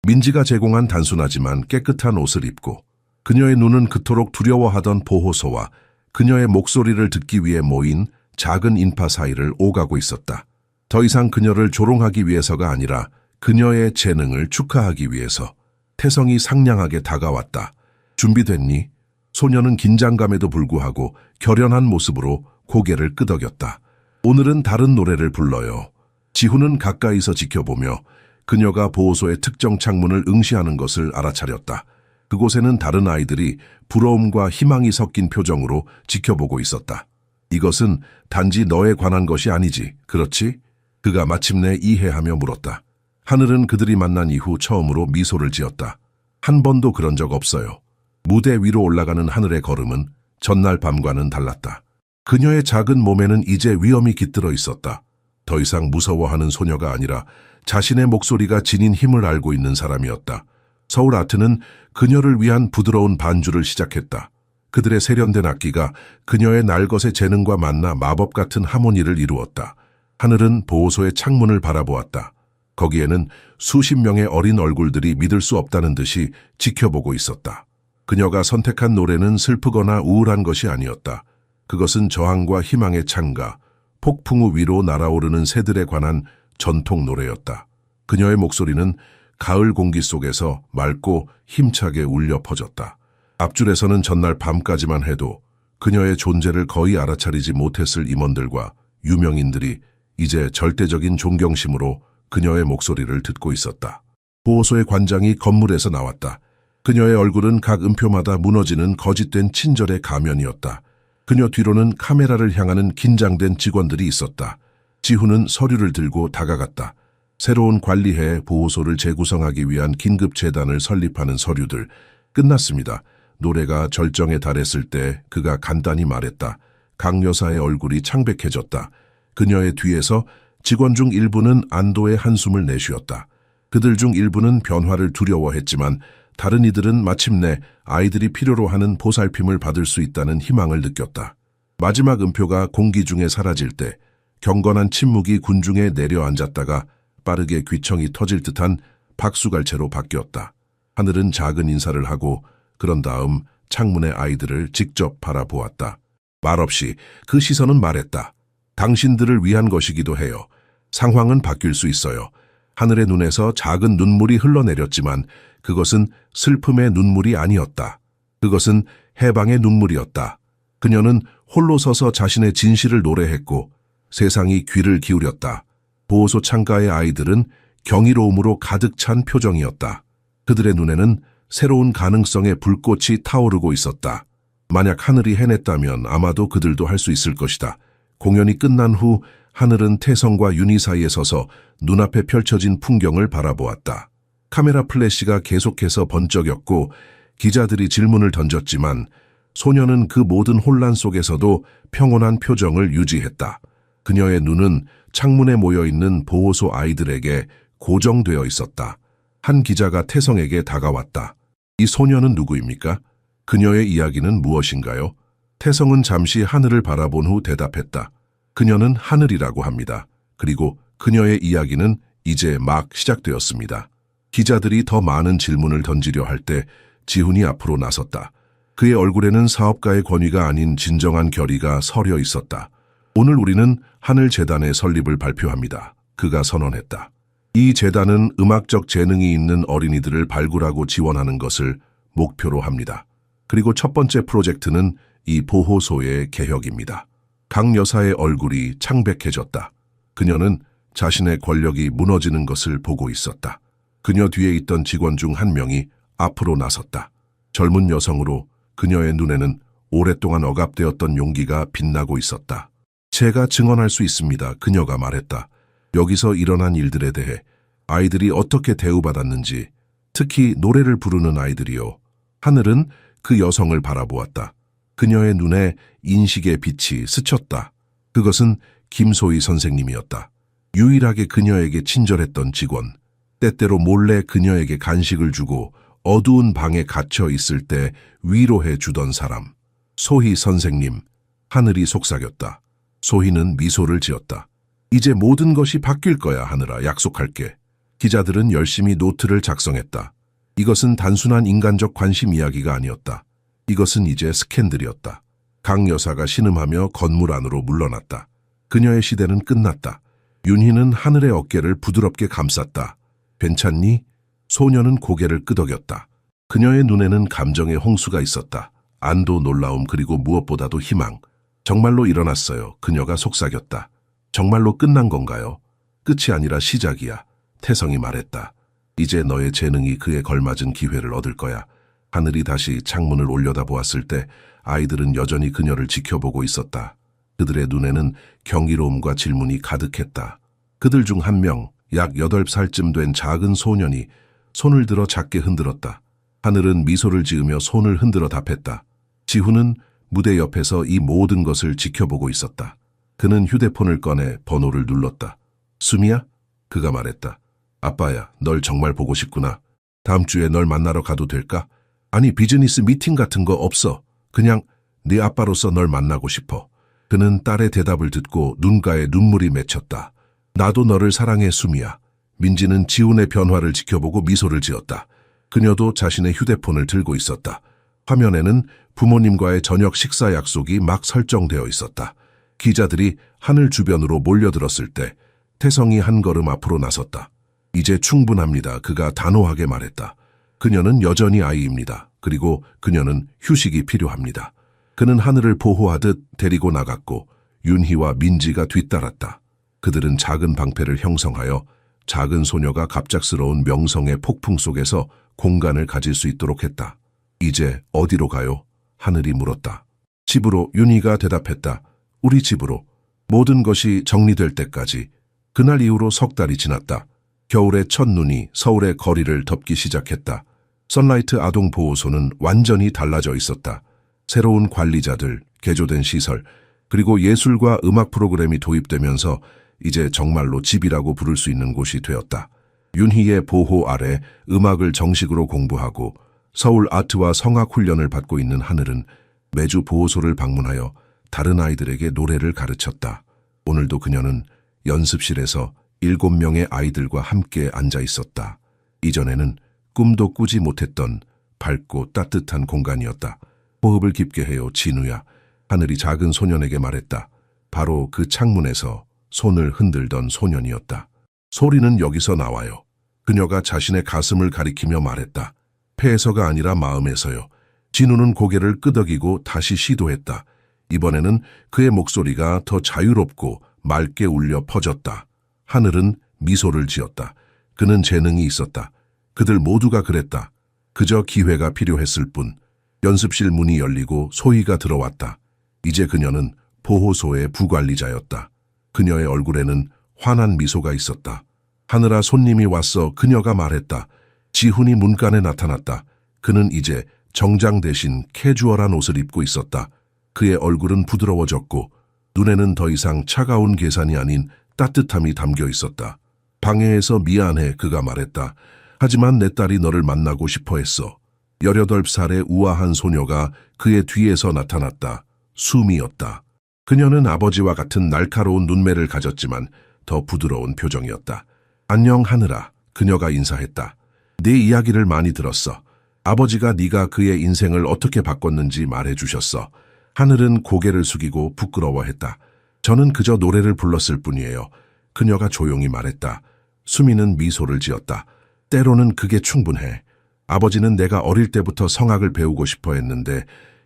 민지가 제공한 단순하지만 깨끗한 옷을 입고 그녀의 눈은 그토록 두려워하던 보호소와 그녀의 목소리를 듣기 위해 모인 작은 인파 사이를 오가고 있었다. 더 이상 그녀를 조롱하기 위해서가 아니라 그녀의 재능을 축하하기 위해서. 태성이 상냥하게 다가왔다. 준비됐니? 소녀는 긴장감에도 불구하고 결연한 모습으로 고개를 끄덕였다. 오늘은 다른 노래를 불러요. 지훈은 가까이서 지켜보며 그녀가 보호소의 특정 창문을 응시하는 것을 알아차렸다. 그곳에는 다른 아이들이 부러움과 희망이 섞인 표정으로 지켜보고 있었다. 이것은 단지 너에 관한 것이 아니지, 그렇지? 그가 마침내 이해하며 물었다. 하늘은 그들이 만난 이후 처음으로 미소를 지었다. 한 번도 그런 적 없어요. 무대 위로 올라가는 하늘의 걸음은 전날 밤과는 달랐다. 그녀의 작은 몸에는 이제 위험이 깃들어 있었다. 더 이상 무서워하는 소녀가 아니라 자신의 목소리가 지닌 힘을 알고 있는 사람이었다. 서울 아트는 그녀를 위한 부드러운 반주를 시작했다. 그들의 세련된 악기가 그녀의 날것의 재능과 만나 마법 같은 하모니를 이루었다. 하늘은 보호소의 창문을 바라보았다. 거기에는 수십 명의 어린 얼굴들이 믿을 수 없다는 듯이 지켜보고 있었다. 그녀가 선택한 노래는 슬프거나 우울한 것이 아니었다. 그것은 저항과 희망의 찬가, 폭풍 우 위로 날아오르는 새들에 관한 전통 노래였다. 그녀의 목소리는 가을 공기 속에서 맑고 힘차게 울려 퍼졌다. 앞줄에서는 전날 밤까지만 해도 그녀의 존재를 거의 알아차리지 못했을 임원들과 유명인들이 이제 절대적인 존경심으로 그녀의 목소리를 듣고 있었다. 보호소의 관장이 건물에서 나왔다. 그녀의 얼굴은 각 음표마다 무너지는 거짓된 친절의 가면이었다. 그녀 뒤로는 카메라를 향하는 긴장된 직원들이 있었다. 지훈은 서류를 들고 다가갔다. 새로운 관리회에 보호소를 재구성하기 위한 긴급재단을 설립하는 서류들. 끝났습니다. 노래가 절정에 달했을 때 그가 간단히 말했다. 강 여사의 얼굴이 창백해졌다. 그녀의 뒤에서 직원 중 일부는 안도의 한숨을 내쉬었다. 그들 중 일부는 변화를 두려워했지만 다른 이들은 마침내 아이들이 필요로 하는 보살핌을 받을 수 있다는 희망을 느꼈다. 마지막 음표가 공기 중에 사라질 때 경건한 침묵이 군중에 내려앉았다가 빠르게 귀청이 터질 듯한 박수갈채로 바뀌었다. 하늘은 작은 인사를 하고 그런 다음 창문의 아이들을 직접 바라보았다. 말없이 그 시선은 말했다. 당신들을 위한 것이기도 해요. 상황은 바뀔 수 있어요. 하늘의 눈에서 작은 눈물이 흘러내렸지만 그것은 슬픔의 눈물이 아니었다. 그것은 해방의 눈물이었다. 그녀는 홀로 서서 자신의 진실을 노래했고 세상이 귀를 기울였다. 보호소 창가의 아이들은 경이로움으로 가득 찬 표정이었다. 그들의 눈에는 새로운 가능성의 불꽃이 타오르고 있었다. 만약 하늘이 해냈다면 아마도 그들도 할 수 있을 것이다. 공연이 끝난 후 하늘은 태성과 윤희 사이에 서서 눈앞에 펼쳐진 풍경을 바라보았다. 카메라 플래시가 계속해서 번쩍였고 기자들이 질문을 던졌지만 소녀는 그 모든 혼란 속에서도 평온한 표정을 유지했다. 그녀의 눈은 창문에 모여있는 보호소 아이들에게 고정되어 있었다. 한 기자가 태성에게 다가왔다. 이 소녀는 누구입니까? 그녀의 이야기는 무엇인가요? 태성은 잠시 하늘을 바라본 후 대답했다. 그녀는 하늘이라고 합니다. 그리고 그녀의 이야기는 이제 막 시작되었습니다. 기자들이 더 많은 질문을 던지려 할 때 지훈이 앞으로 나섰다. 그의 얼굴에는 사업가의 권위가 아닌 진정한 결의가 서려 있었다. 오늘 우리는 하늘재단의 설립을 발표합니다. 그가 선언했다. 이 재단은 음악적 재능이 있는 어린이들을 발굴하고 지원하는 것을 목표로 합니다. 그리고 첫 번째 프로젝트는 이 보호소의 개혁입니다. 강 여사의 얼굴이 창백해졌다. 그녀는 자신의 권력이 무너지는 것을 보고 있었다. 그녀 뒤에 있던 직원 중 한 명이 앞으로 나섰다. 젊은 여성으로 그녀의 눈에는 오랫동안 억압되었던 용기가 빛나고 있었다. 제가 증언할 수 있습니다. 그녀가 말했다. 여기서 일어난 일들에 대해 아이들이 어떻게 대우받았는지, 특히 노래를 부르는 아이들이요. 하늘은 그 여성을 바라보았다. 그녀의 눈에 인식의 빛이 스쳤다. 그것은 김소희 선생님이었다. 유일하게 그녀에게 친절했던 직원, 때때로 몰래 그녀에게 간식을 주고 어두운 방에 갇혀 있을 때 위로해 주던 사람. 소희 선생님. 하늘이 속삭였다. 소희는 미소를 지었다. 이제 모든 것이 바뀔 거야, 하늘아. 약속할게. 기자들은 열심히 노트를 작성했다. 이것은 단순한 인간적 관심 이야기가 아니었다. 이것은 이제 스캔들이었다. 강 여사가 신음하며 건물 안으로 물러났다. 그녀의 시대는 끝났다. 윤희는 하늘의 어깨를 부드럽게 감쌌다. 괜찮니? 소녀는 고개를 끄덕였다. 그녀의 눈에는 감정의 홍수가 있었다. 안도, 놀라움, 그리고 무엇보다도 희망. 정말로 일어났어요. 그녀가 속삭였다. 정말로 끝난 건가요? 끝이 아니라 시작이야. 태성이 말했다. 이제 너의 재능이 그에 걸맞은 기회를 얻을 거야. 하늘이 다시 창문을 올려다보았을 때 아이들은 여전히 그녀를 지켜보고 있었다. 그들의 눈에는 경이로움과 질문이 가득했다. 그들 중 한 명, 약 8살쯤 된 작은 소년이 손을 들어 작게 흔들었다. 하늘은 미소를 지으며 손을 흔들어 답했다. 지훈은 무대 옆에서 이 모든 것을 지켜보고 있었다. 그는 휴대폰을 꺼내 번호를 눌렀다. 수미야? 그가 말했다. 아빠야, 널 정말 보고 싶구나. 다음 주에 널 만나러 가도 될까? 아니, 비즈니스 미팅 같은 거 없어. 그냥 네 아빠로서 널 만나고 싶어. 그는 딸의 대답을 듣고 눈가에 눈물이 맺혔다. 나도 너를 사랑해, 수미야. 민지는 지훈의 변화를 지켜보고 미소를 지었다. 그녀도 자신의 휴대폰을 들고 있었다. 화면에는 부모님과의 저녁 식사 약속이 막 설정되어 있었다. 기자들이 하늘 주변으로 몰려들었을 때 태성이 한 걸음 앞으로 나섰다. 이제 충분합니다. 그가 단호하게 말했다. 그녀는 여전히 아이입니다. 그리고 그녀는 휴식이 필요합니다. 그는 하늘을 보호하듯 데리고 나갔고 윤희와 민지가 뒤따랐다. 그들은 작은 방패를 형성하여 작은 소녀가 갑작스러운 명성의 폭풍 속에서 공간을 가질 수 있도록 했다. 이제 어디로 가요? 하늘이 물었다. 집으로. 윤희가 대답했다. 우리 집으로. 모든 것이 정리될 때까지. 그날 이후로 석 달이 지났다. 겨울의 첫 눈이 서울의 거리를 덮기 시작했다. 선라이트 아동보호소는 완전히 달라져 있었다. 새로운 관리자들, 개조된 시설, 그리고 예술과 음악 프로그램이 도입되면서 이제 정말로 집이라고 부를 수 있는 곳이 되었다. 윤희의 보호 아래 음악을 정식으로 공부하고 서울 아트와 성악 훈련을 받고 있는 하늘은 매주 보호소를 방문하여 다른 아이들에게 노래를 가르쳤다. 오늘도 그녀는 연습실에서 7명의 아이들과 함께 앉아 있었다. 이전에는 꿈도 꾸지 못했던 밝고 따뜻한 공간이었다. 호흡을 깊게 해요, 진우야. 하늘이 작은 소년에게 말했다. 바로 그 창문에서 손을 흔들던 소년이었다. 소리는 여기서 나와요. 그녀가 자신의 가슴을 가리키며 말했다. 폐에서가 아니라 마음에서요. 진우는 고개를 끄덕이고 다시 시도했다. 이번에는 그의 목소리가 더 자유롭고 맑게 울려 퍼졌다. 하늘은 미소를 지었다. 그는 재능이 있었다. 그들 모두가 그랬다. 그저 기회가 필요했을 뿐. 연습실 문이 열리고 소희가 들어왔다. 이제 그녀는 보호소의 부관리자였다. 그녀의 얼굴에는 환한 미소가 있었다. 하늘아, 손님이 왔어. 그녀가 말했다. 지훈이 문간에 나타났다. 그는 이제 정장 대신 캐주얼한 옷을 입고 있었다. 그의 얼굴은 부드러워졌고 눈에는 더 이상 차가운 계산이 아닌 따뜻함이 담겨 있었다. 방해해서 미안해, 그가 말했다. 하지만 내 딸이 너를 만나고 싶어 했어. 18살의 우아한 소녀가 그의 뒤에서 나타났다. 수미였다. 그녀는 아버지와 같은 날카로운 눈매를 가졌지만 더 부드러운 표정이었다. 안녕 하늘아, 그녀가 인사했다. 네 이야기를 많이 들었어. 아버지가 네가 그의 인생을 어떻게 바꿨는지 말해주셨어. 하늘은 고개를 숙이고 부끄러워했다. 저는 그저 노래를 불렀을 뿐이에요. 그녀가 조용히 말했다. 수미는 미소를 지었다. 때로는 그게 충분해. 아버지는 내가 어릴 때부터 성악을 배우고 싶어 했는데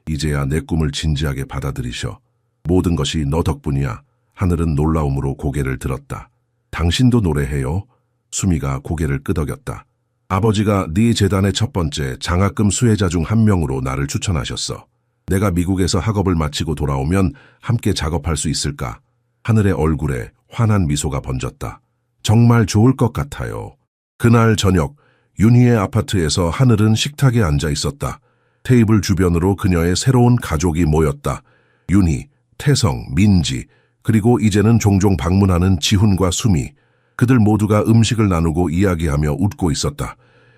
이제야 내 꿈을 진지하게 받아들이셔. 모든 것이 너 덕분이야. 하늘은 놀라움으로 고개를 들었다. 당신도 노래해요? 수미가 고개를 끄덕였다. 아버지가 네 재단의 첫 번째 장학금 수혜자 중 한 명으로 나를 추천하셨어. 내가 미국에서 학업을 마치고 돌아오면 함께 작업할 수 있을까? 하늘의 얼굴에 환한 미소가 번졌다. 정말 좋을 것 같아요. 그날 저녁 윤희의 아파트에서 하늘은 식탁에 앉아 있었다. 테이블 주변으로 그녀의 새로운 가족이 모였다. 윤희, 태성, 민지, 그리고 이제는 종종 방문하는 지훈과 수미. 그들 모두가 음식을 나누고 이야기하며 웃고 있었다.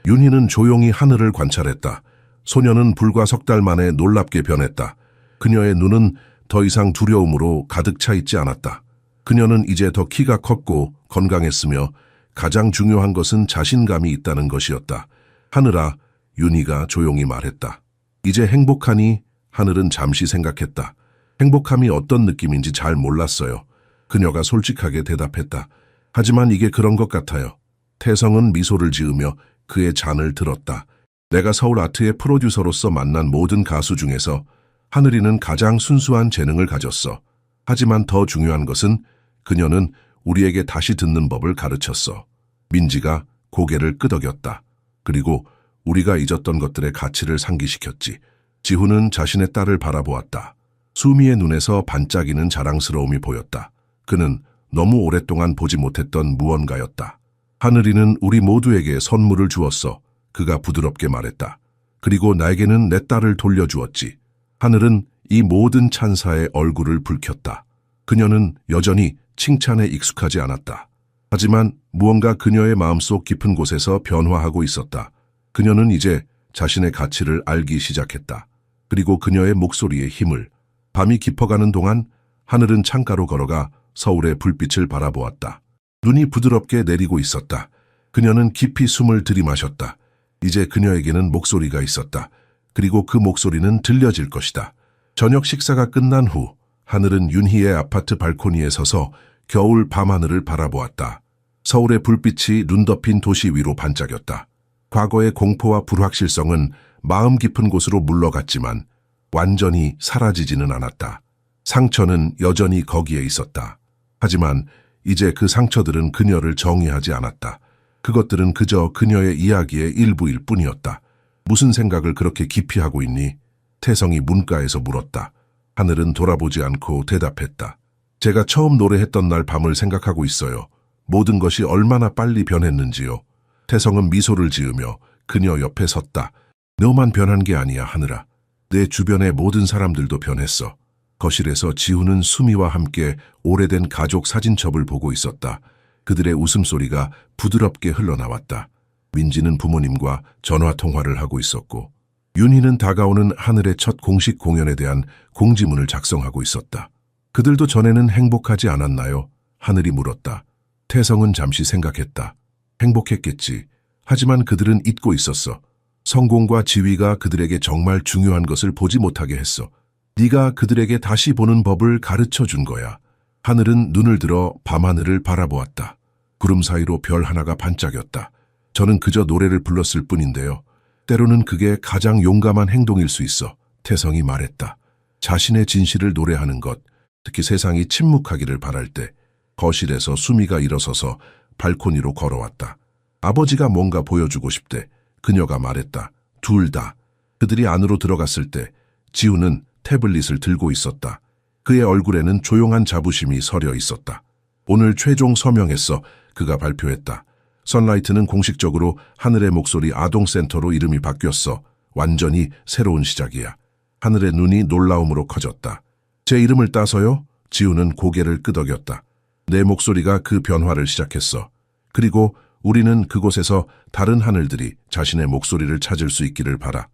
윤희는 조용히 하늘을 관찰했다. 소녀는 불과 석 달 만에 놀랍게 변했다. 그녀의 눈은 더 이상 두려움으로 가득 차 있지 않았다. 그녀는 이제 더 키가 컸고 건강했으며 가장 중요한 것은 자신감이 있다는 것이었다. 하늘아, 윤희가 조용히 말했다. 이제 행복하니? 하늘은 잠시 생각했다. 행복함이 어떤 느낌인지 잘 몰랐어요. 그녀가 솔직하게 대답했다. 하지만 이게 그런 것 같아요. 태성은 미소를 지으며 그의 잔을 들었다. 내가 서울 아트의 프로듀서로서 만난 모든 가수 중에서 하늘이는 가장 순수한 재능을 가졌어. 하지만 더 중요한 것은 그녀는 우리에게 다시 듣는 법을 가르쳤어. 민지가 고개를 끄덕였다. 그리고 우리가 잊었던 것들의 가치를 상기시켰지. 지훈은 자신의 딸을 바라보았다. 수미의 눈에서 반짝이는 자랑스러움이 보였다. 그는 너무 오랫동안 보지 못했던 무언가였다. 하늘이는 우리 모두에게 선물을 주었어. 그가 부드럽게 말했다. 그리고 나에게는 내 딸을 돌려주었지. 하늘은 이 모든 찬사의 얼굴을 붉혔다. 그녀는 여전히 칭찬에 익숙하지 않았다. 하지만 무언가 그녀의 마음속 깊은 곳에서 변화하고 있었다. 그녀는 이제 자신의 가치를 알기 시작했다. 그리고 그녀의 목소리의 힘을. 밤이 깊어가는 동안 하늘은 창가로 걸어가 서울의 불빛을 바라보았다. 눈이 부드럽게 내리고 있었다. 그녀는 깊이 숨을 들이마셨다. 이제 그녀에게는 목소리가 있었다. 그리고 그 목소리는 들려질 것이다. 저녁 식사가 끝난 후 하늘은 윤희의 아파트 발코니에 서서 겨울 밤하늘을 바라보았다. 서울의 불빛이 눈 덮인 도시 위로 반짝였다. 과거의 공포와 불확실성은 마음 깊은 곳으로 물러갔지만 완전히 사라지지는 않았다. 상처는 여전히 거기에 있었다. 하지만 이제 그 상처들은 그녀를 정의하지 않았다. 그것들은 그저 그녀의 이야기의 일부일 뿐이었다. 무슨 생각을 그렇게 깊이 하고 있니? 태성이 문가에서 물었다. 하늘은 돌아보지 않고 대답했다. 제가 처음 노래했던 날 밤을 생각하고 있어요. 모든 것이 얼마나 빨리 변했는지요. 태성은 미소를 지으며 그녀 옆에 섰다. 너만 변한 게 아니야, 하늘아. 내 주변의 모든 사람들도 변했어. 거실에서 지훈은 수미와 함께 오래된 가족 사진첩을 보고 있었다. 그들의 웃음소리가 부드럽게 흘러나왔다. 민지는 부모님과 전화통화를 하고 있었고 윤희는 다가오는 하늘의 첫 공식 공연에 대한 공지문을 작성하고 있었다. 그들도 전에는 행복하지 않았나요? 하늘이 물었다. 태성은 잠시 생각했다. 행복했겠지. 하지만 그들은 잊고 있었어. 성공과 지위가 그들에게 정말 중요한 것을 보지 못하게 했어. 네가 그들에게 다시 보는 법을 가르쳐 준 거야. 하늘은 눈을 들어 밤하늘을 바라보았다. 구름 사이로 별 하나가 반짝였다. 저는 그저 노래를 불렀을 뿐인데요. 때로는 그게 가장 용감한 행동일 수 있어. 태성이 말했다. 자신의 진실을 노래하는 것, 특히 세상이 침묵하기를 바랄 때. 거실에서 수미가 일어서서 발코니로 걸어왔다. 아버지가 뭔가 보여주고 싶대. 그녀가 말했다. 둘 다. 그들이 안으로 들어갔을 때 지우는 태블릿을 들고 있었다. 그의 얼굴에는 조용한 자부심이 서려 있었다. 오늘 최종 서명했어. 그가 발표했다. 선라이트는 공식적으로 하늘의 목소리 아동센터로 이름이 바뀌었어. 완전히 새로운 시작이야. 하늘의 눈이 놀라움으로 커졌다. 제 이름을 따서요? 지우는 고개를 끄덕였다. 내 목소리가 그 변화를 시작했어. 그리고 우리는 그곳에서 다른 하늘들이 자신의 목소리를 찾을 수 있기를 바라.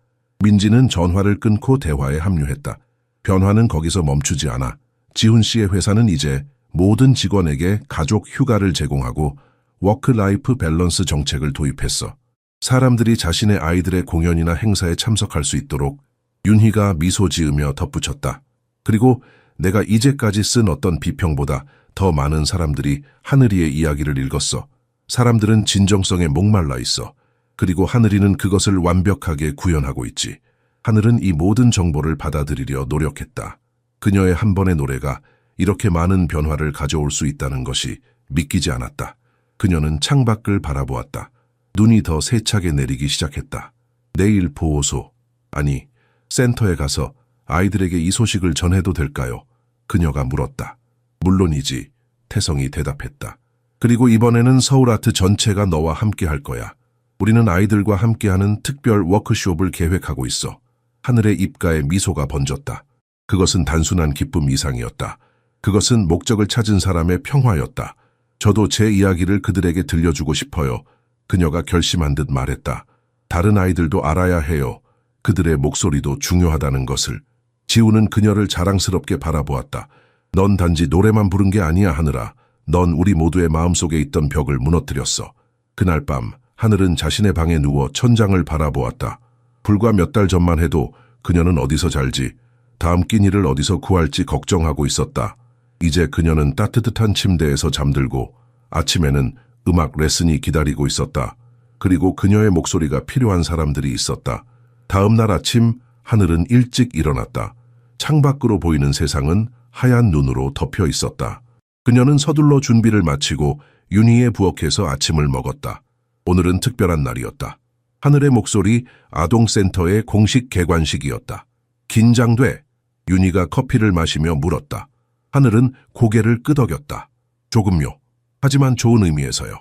민지는 전화를 끊고 대화에 합류했다. 변화는 거기서 멈추지 않아. 지훈 씨의 회사는 이제 모든 직원에게 가족 휴가를 제공하고 워크라이프 밸런스 정책을 도입했어. 사람들이 자신의 아이들의 공연이나 행사에 참석할 수 있도록. 윤희가 미소 지으며 덧붙였다. 그리고 내가 이제까지 쓴 어떤 비평보다 더 많은 사람들이 하늘이의 이야기를 읽었어. 사람들은 진정성에 목말라 있어. 그리고 하늘이는 그것을 완벽하게 구현하고 있지. 하늘은 이 모든 정보를 받아들이려 노력했다. 그녀의 한 번의 노래가 이렇게 많은 변화를 가져올 수 있다는 것이 믿기지 않았다. 그녀는 창밖을 바라보았다. 눈이 더 세차게 내리기 시작했다. 내일 보호소, 아니 센터에 가서 아이들에게 이 소식을 전해도 될까요? 그녀가 물었다. 물론이지, 태성이 대답했다. 그리고 이번에는 서울아트 전체가 너와 함께 할 거야. 우리는 아이들과 함께하는 특별 워크숍을 계획하고 있어. 하늘의 입가에 미소가 번졌다. 그것은 단순한 기쁨 이상이었다. 그것은 목적을 찾은 사람의 평화였다. 저도 제 이야기를 그들에게 들려주고 싶어요. 그녀가 결심한 듯 말했다. 다른 아이들도 알아야 해요. 그들의 목소리도 중요하다는 것을. 지우는 그녀를 자랑스럽게 바라보았다. 넌 단지 노래만 부른 게 아니야, 하늘아. 넌 우리 모두의 마음속에 있던 벽을 무너뜨렸어. 그날 밤 하늘은 자신의 방에 누워 천장을 바라보았다. 불과 몇 달 전만 해도 그녀는 어디서 잘지, 다음 끼니를 어디서 구할지 걱정하고 있었다. 이제 그녀는 따뜻한 침대에서 잠들고 아침에는 음악 레슨이 기다리고 있었다. 그리고 그녀의 목소리가 필요한 사람들이 있었다. 다음 날 아침 하늘은 일찍 일어났다. 창밖으로 보이는 세상은 하얀 눈으로 덮여 있었다. 그녀는 서둘러 준비를 마치고 윤희에 부엌에서 아침을 먹었다. 오늘은 특별한 날이었다. 하늘의 목소리 아동센터의 공식 개관식이었다. 긴장돼. 윤희가 커피를 마시며 물었다. 하늘은 고개를 끄덕였다. 조금요. 하지만 좋은 의미에서요.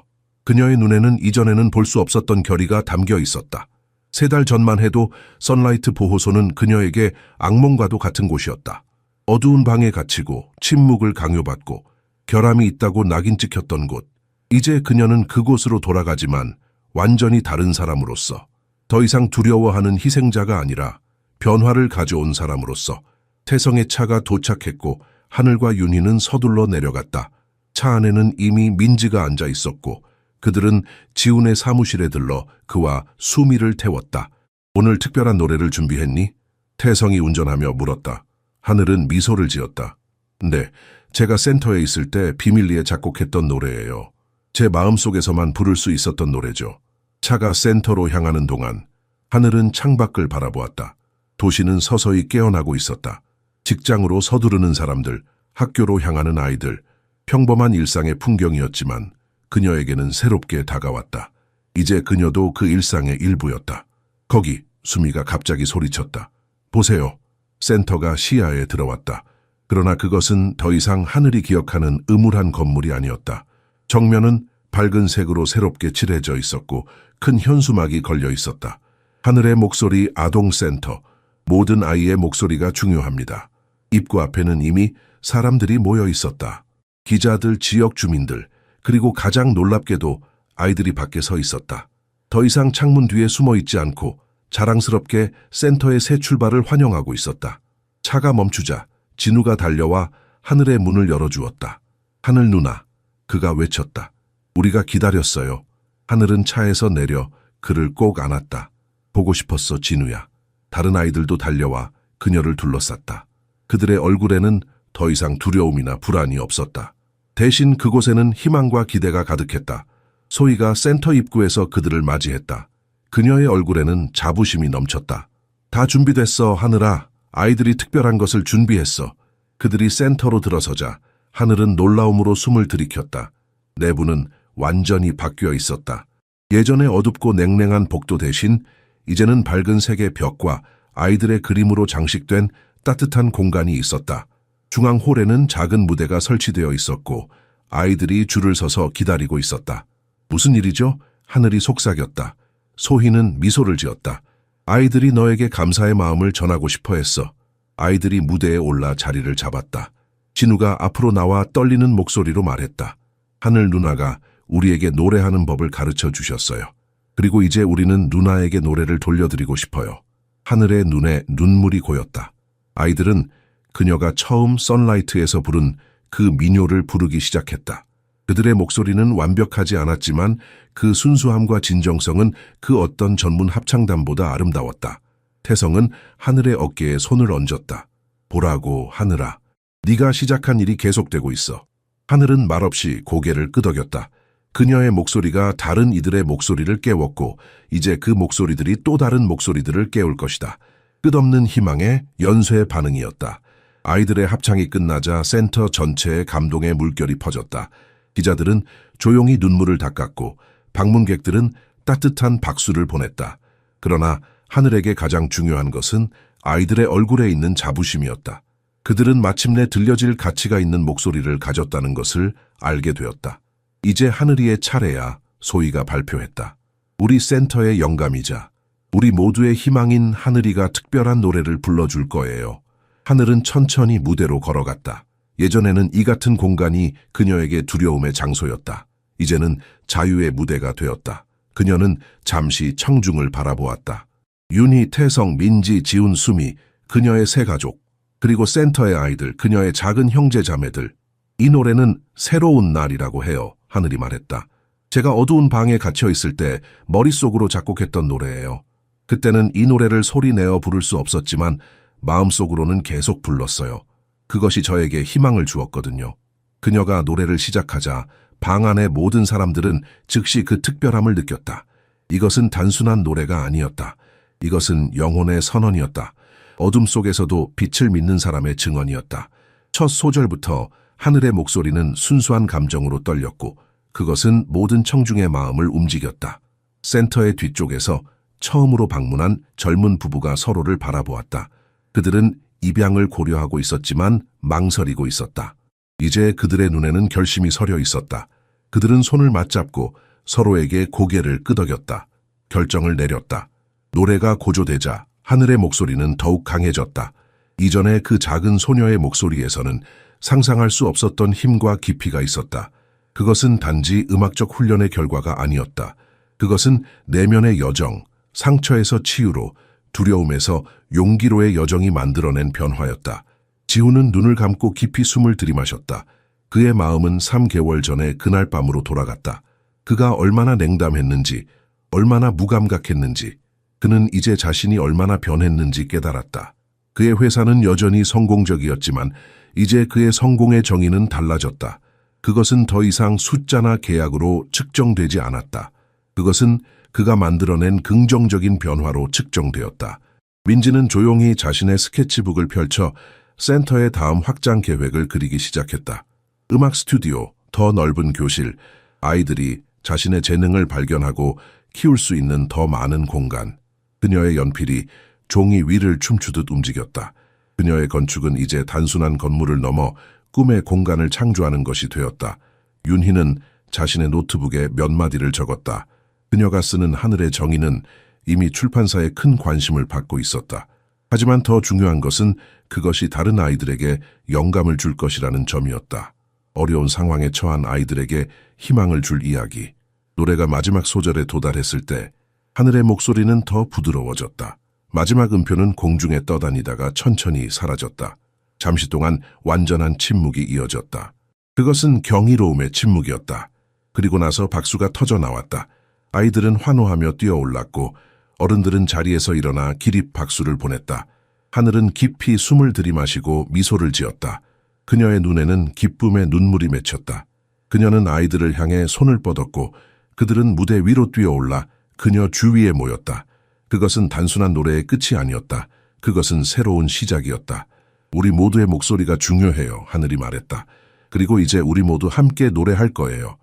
그녀의 눈에는 이전에는 볼 수 없었던 결의가 담겨 있었다. 3달 전만 해도 선라이트 보호소는 그녀에게 악몽과도 같은 곳이었다. 어두운 방에 갇히고 침묵을 강요받고 결함이 있다고 낙인 찍혔던 곳. 이제 그녀는 그곳으로 돌아가지만 완전히 다른 사람으로서, 더 이상 두려워하는 희생자가 아니라 변화를 가져온 사람으로서. 태성의 차가 도착했고 하늘과 윤희는 서둘러 내려갔다. 차 안에는 이미 민지가 앉아 있었고 그들은 지훈의 사무실에 들러 그와 수미를 태웠다. 오늘 특별한 노래를 준비했니? 태성이 운전하며 물었다. 하늘은 미소를 지었다. 네, 제가 센터에 있을 때 비밀리에 작곡했던 노래예요. 제 마음속에서만 부를 수 있었던 노래죠. 차가 센터로 향하는 동안 하늘은 창밖을 바라보았다. 도시는 서서히 깨어나고 있었다. 직장으로 서두르는 사람들, 학교로 향하는 아이들, 평범한 일상의 풍경이었지만 그녀에게는 새롭게 다가왔다. 이제 그녀도 그 일상의 일부였다. 거기, 수미가 갑자기 소리쳤다. 보세요. 센터가 시야에 들어왔다. 그러나 그것은 더 이상 하늘이 기억하는 음울한 건물이 아니었다. 정면은 밝은 색으로 새롭게 칠해져 있었고 큰 현수막이 걸려 있었다. 하늘의 목소리 아동센터. 모든 아이의 목소리가 중요합니다. 입구 앞에는 이미 사람들이 모여 있었다. 기자들, 지역 주민들, 그리고 가장 놀랍게도 아이들이 밖에 서 있었다. 더 이상 창문 뒤에 숨어 있지 않고 자랑스럽게 센터의 새 출발을 환영하고 있었다. 차가 멈추자 진우가 달려와 하늘의 문을 열어주었다. 하늘 누나, 그가 외쳤다. 우리가 기다렸어요. 하늘은 차에서 내려 그를 꼭 안았다. 보고 싶었어, 진우야. 다른 아이들도 달려와 그녀를 둘러쌌다. 그들의 얼굴에는 더 이상 두려움이나 불안이 없었다. 대신 그곳에는 희망과 기대가 가득했다. 소희가 센터 입구에서 그들을 맞이했다. 그녀의 얼굴에는 자부심이 넘쳤다. 다 준비됐어, 하늘아. 아이들이 특별한 것을 준비했어. 그들이 센터로 들어서자 하늘은 놀라움으로 숨을 들이켰다. 내부는 완전히 바뀌어 있었다. 예전에 어둡고 냉랭한 복도 대신 이제는 밝은 색의 벽과 아이들의 그림으로 장식된 따뜻한 공간이 있었다. 중앙 홀에는 작은 무대가 설치되어 있었고 아이들이 줄을 서서 기다리고 있었다. 무슨 일이죠? 하늘이 속삭였다. 소희는 미소를 지었다. 아이들이 너에게 감사의 마음을 전하고 싶어 했어. 아이들이 무대에 올라 자리를 잡았다. 진우가 앞으로 나와 떨리는 목소리로 말했다. 하늘 누나가 우리에게 노래하는 법을 가르쳐 주셨어요. 그리고 이제 우리는 누나에게 노래를 돌려드리고 싶어요. 하늘의 눈에 눈물이 고였다. 아이들은 그녀가 처음 선라이트에서 부른 그 민요를 부르기 시작했다. 그들의 목소리는 완벽하지 않았지만 그 순수함과 진정성은 그 어떤 전문 합창단보다 아름다웠다. 태성은 하늘의 어깨에 손을 얹었다. 보라고, 하늘아. 네가 시작한 일이 계속되고 있어. 하늘은 말없이 고개를 끄덕였다. 그녀의 목소리가 다른 이들의 목소리를 깨웠고 이제 그 목소리들이 또 다른 목소리들을 깨울 것이다. 끝없는 희망의 연쇄 반응이었다. 아이들의 합창이 끝나자 센터 전체에 감동의 물결이 퍼졌다. 기자들은 조용히 눈물을 닦았고 방문객들은 따뜻한 박수를 보냈다. 그러나 하늘에게 가장 중요한 것은 아이들의 얼굴에 있는 자부심이었다. 그들은 마침내 들려질 가치가 있는 목소리를 가졌다는 것을 알게 되었다. 이제 하늘이의 차례야, 소희가 발표했다. 우리 센터의 영감이자 우리 모두의 희망인 하늘이가 특별한 노래를 불러줄 거예요. 하늘은 천천히 무대로 걸어갔다. 예전에는 이 같은 공간이 그녀에게 두려움의 장소였다. 이제는 자유의 무대가 되었다. 그녀는 잠시 청중을 바라보았다. 윤희, 태성, 민지, 지훈, 수미, 그녀의 세 가족, 그리고 센터의 아이들, 그녀의 작은 형제 자매들. 이 노래는 새로운 날이라고 해요. 하늘이 말했다. 제가 어두운 방에 갇혀 있을 때 머릿속으로 작곡했던 노래예요. 그때는 이 노래를 소리내어 부를 수 없었지만 마음속으로는 계속 불렀어요. 그것이 저에게 희망을 주었거든요. 그녀가 노래를 시작하자 방 안의 모든 사람들은 즉시 그 특별함을 느꼈다. 이것은 단순한 노래가 아니었다. 이것은 영혼의 선언이었다. 어둠 속에서도 빛을 믿는 사람의 증언이었다. 첫 소절부터 하늘의 목소리는 순수한 감정으로 떨렸고 그것은 모든 청중의 마음을 움직였다. 센터의 뒤쪽에서 처음으로 방문한 젊은 부부가 서로를 바라보았다. 그들은 입양을 고려하고 있었지만 망설이고 있었다. 이제 그들의 눈에는 결심이 서려 있었다. 그들은 손을 맞잡고 서로에게 고개를 끄덕였다. 결정을 내렸다. 노래가 고조되자 하늘의 목소리는 더욱 강해졌다. 이전에 그 작은 소녀의 목소리에서는 상상할 수 없었던 힘과 깊이가 있었다. 그것은 단지 음악적 훈련의 결과가 아니었다. 그것은 내면의 여정, 상처에서 치유로, 두려움에서 용기로의 여정이 만들어낸 변화였다. 지훈은 눈을 감고 깊이 숨을 들이마셨다. 그의 마음은 3개월 전에 그날 밤으로 돌아갔다. 그가 얼마나 냉담했는지, 얼마나 무감각했는지, 그는 이제 자신이 얼마나 변했는지 깨달았다. 그의 회사는 여전히 성공적이었지만 이제 그의 성공의 정의는 달라졌다. 그것은 더 이상 숫자나 계약으로 측정되지 않았다. 그것은 그가 만들어낸 긍정적인 변화로 측정되었다. 민지는 조용히 자신의 스케치북을 펼쳐 센터의 다음 확장 계획을 그리기 시작했다. 음악 스튜디오, 더 넓은 교실, 아이들이 자신의 재능을 발견하고 키울 수 있는 더 많은 공간. 그녀의 연필이 종이 위를 춤추듯 움직였다. 그녀의 건축은 이제 단순한 건물을 넘어 꿈의 공간을 창조하는 것이 되었다. 윤희는 자신의 노트북에 몇 마디를 적었다. 그녀가 쓰는 하늘의 정의는 이미 출판사의 큰 관심을 받고 있었다. 하지만 더 중요한 것은 그것이 다른 아이들에게 영감을 줄 것이라는 점이었다. 어려운 상황에 처한 아이들에게 희망을 줄 이야기. 노래가 마지막 소절에 도달했을 때 하늘의 목소리는 더 부드러워졌다. 마지막 음표는 공중에 떠다니다가 천천히 사라졌다. 잠시 동안 완전한 침묵이 이어졌다. 그것은 경이로움의 침묵이었다. 그리고 나서 박수가 터져 나왔다. 아이들은 환호하며 뛰어올랐고 어른들은 자리에서 일어나 기립 박수를 보냈다. 하늘은 깊이 숨을 들이마시고 미소를 지었다. 그녀의 눈에는 기쁨의 눈물이 맺혔다. 그녀는 아이들을 향해 손을 뻗었고 그들은 무대 위로 뛰어올라 그녀 주위에 모였다. 그것은 단순한 노래의 끝이 아니었다. 그것은 새로운 시작이었다. 우리 모두의 목소리가 중요해요. 하늘이 말했다. 그리고 이제 우리 모두 함께 노래할 거예요.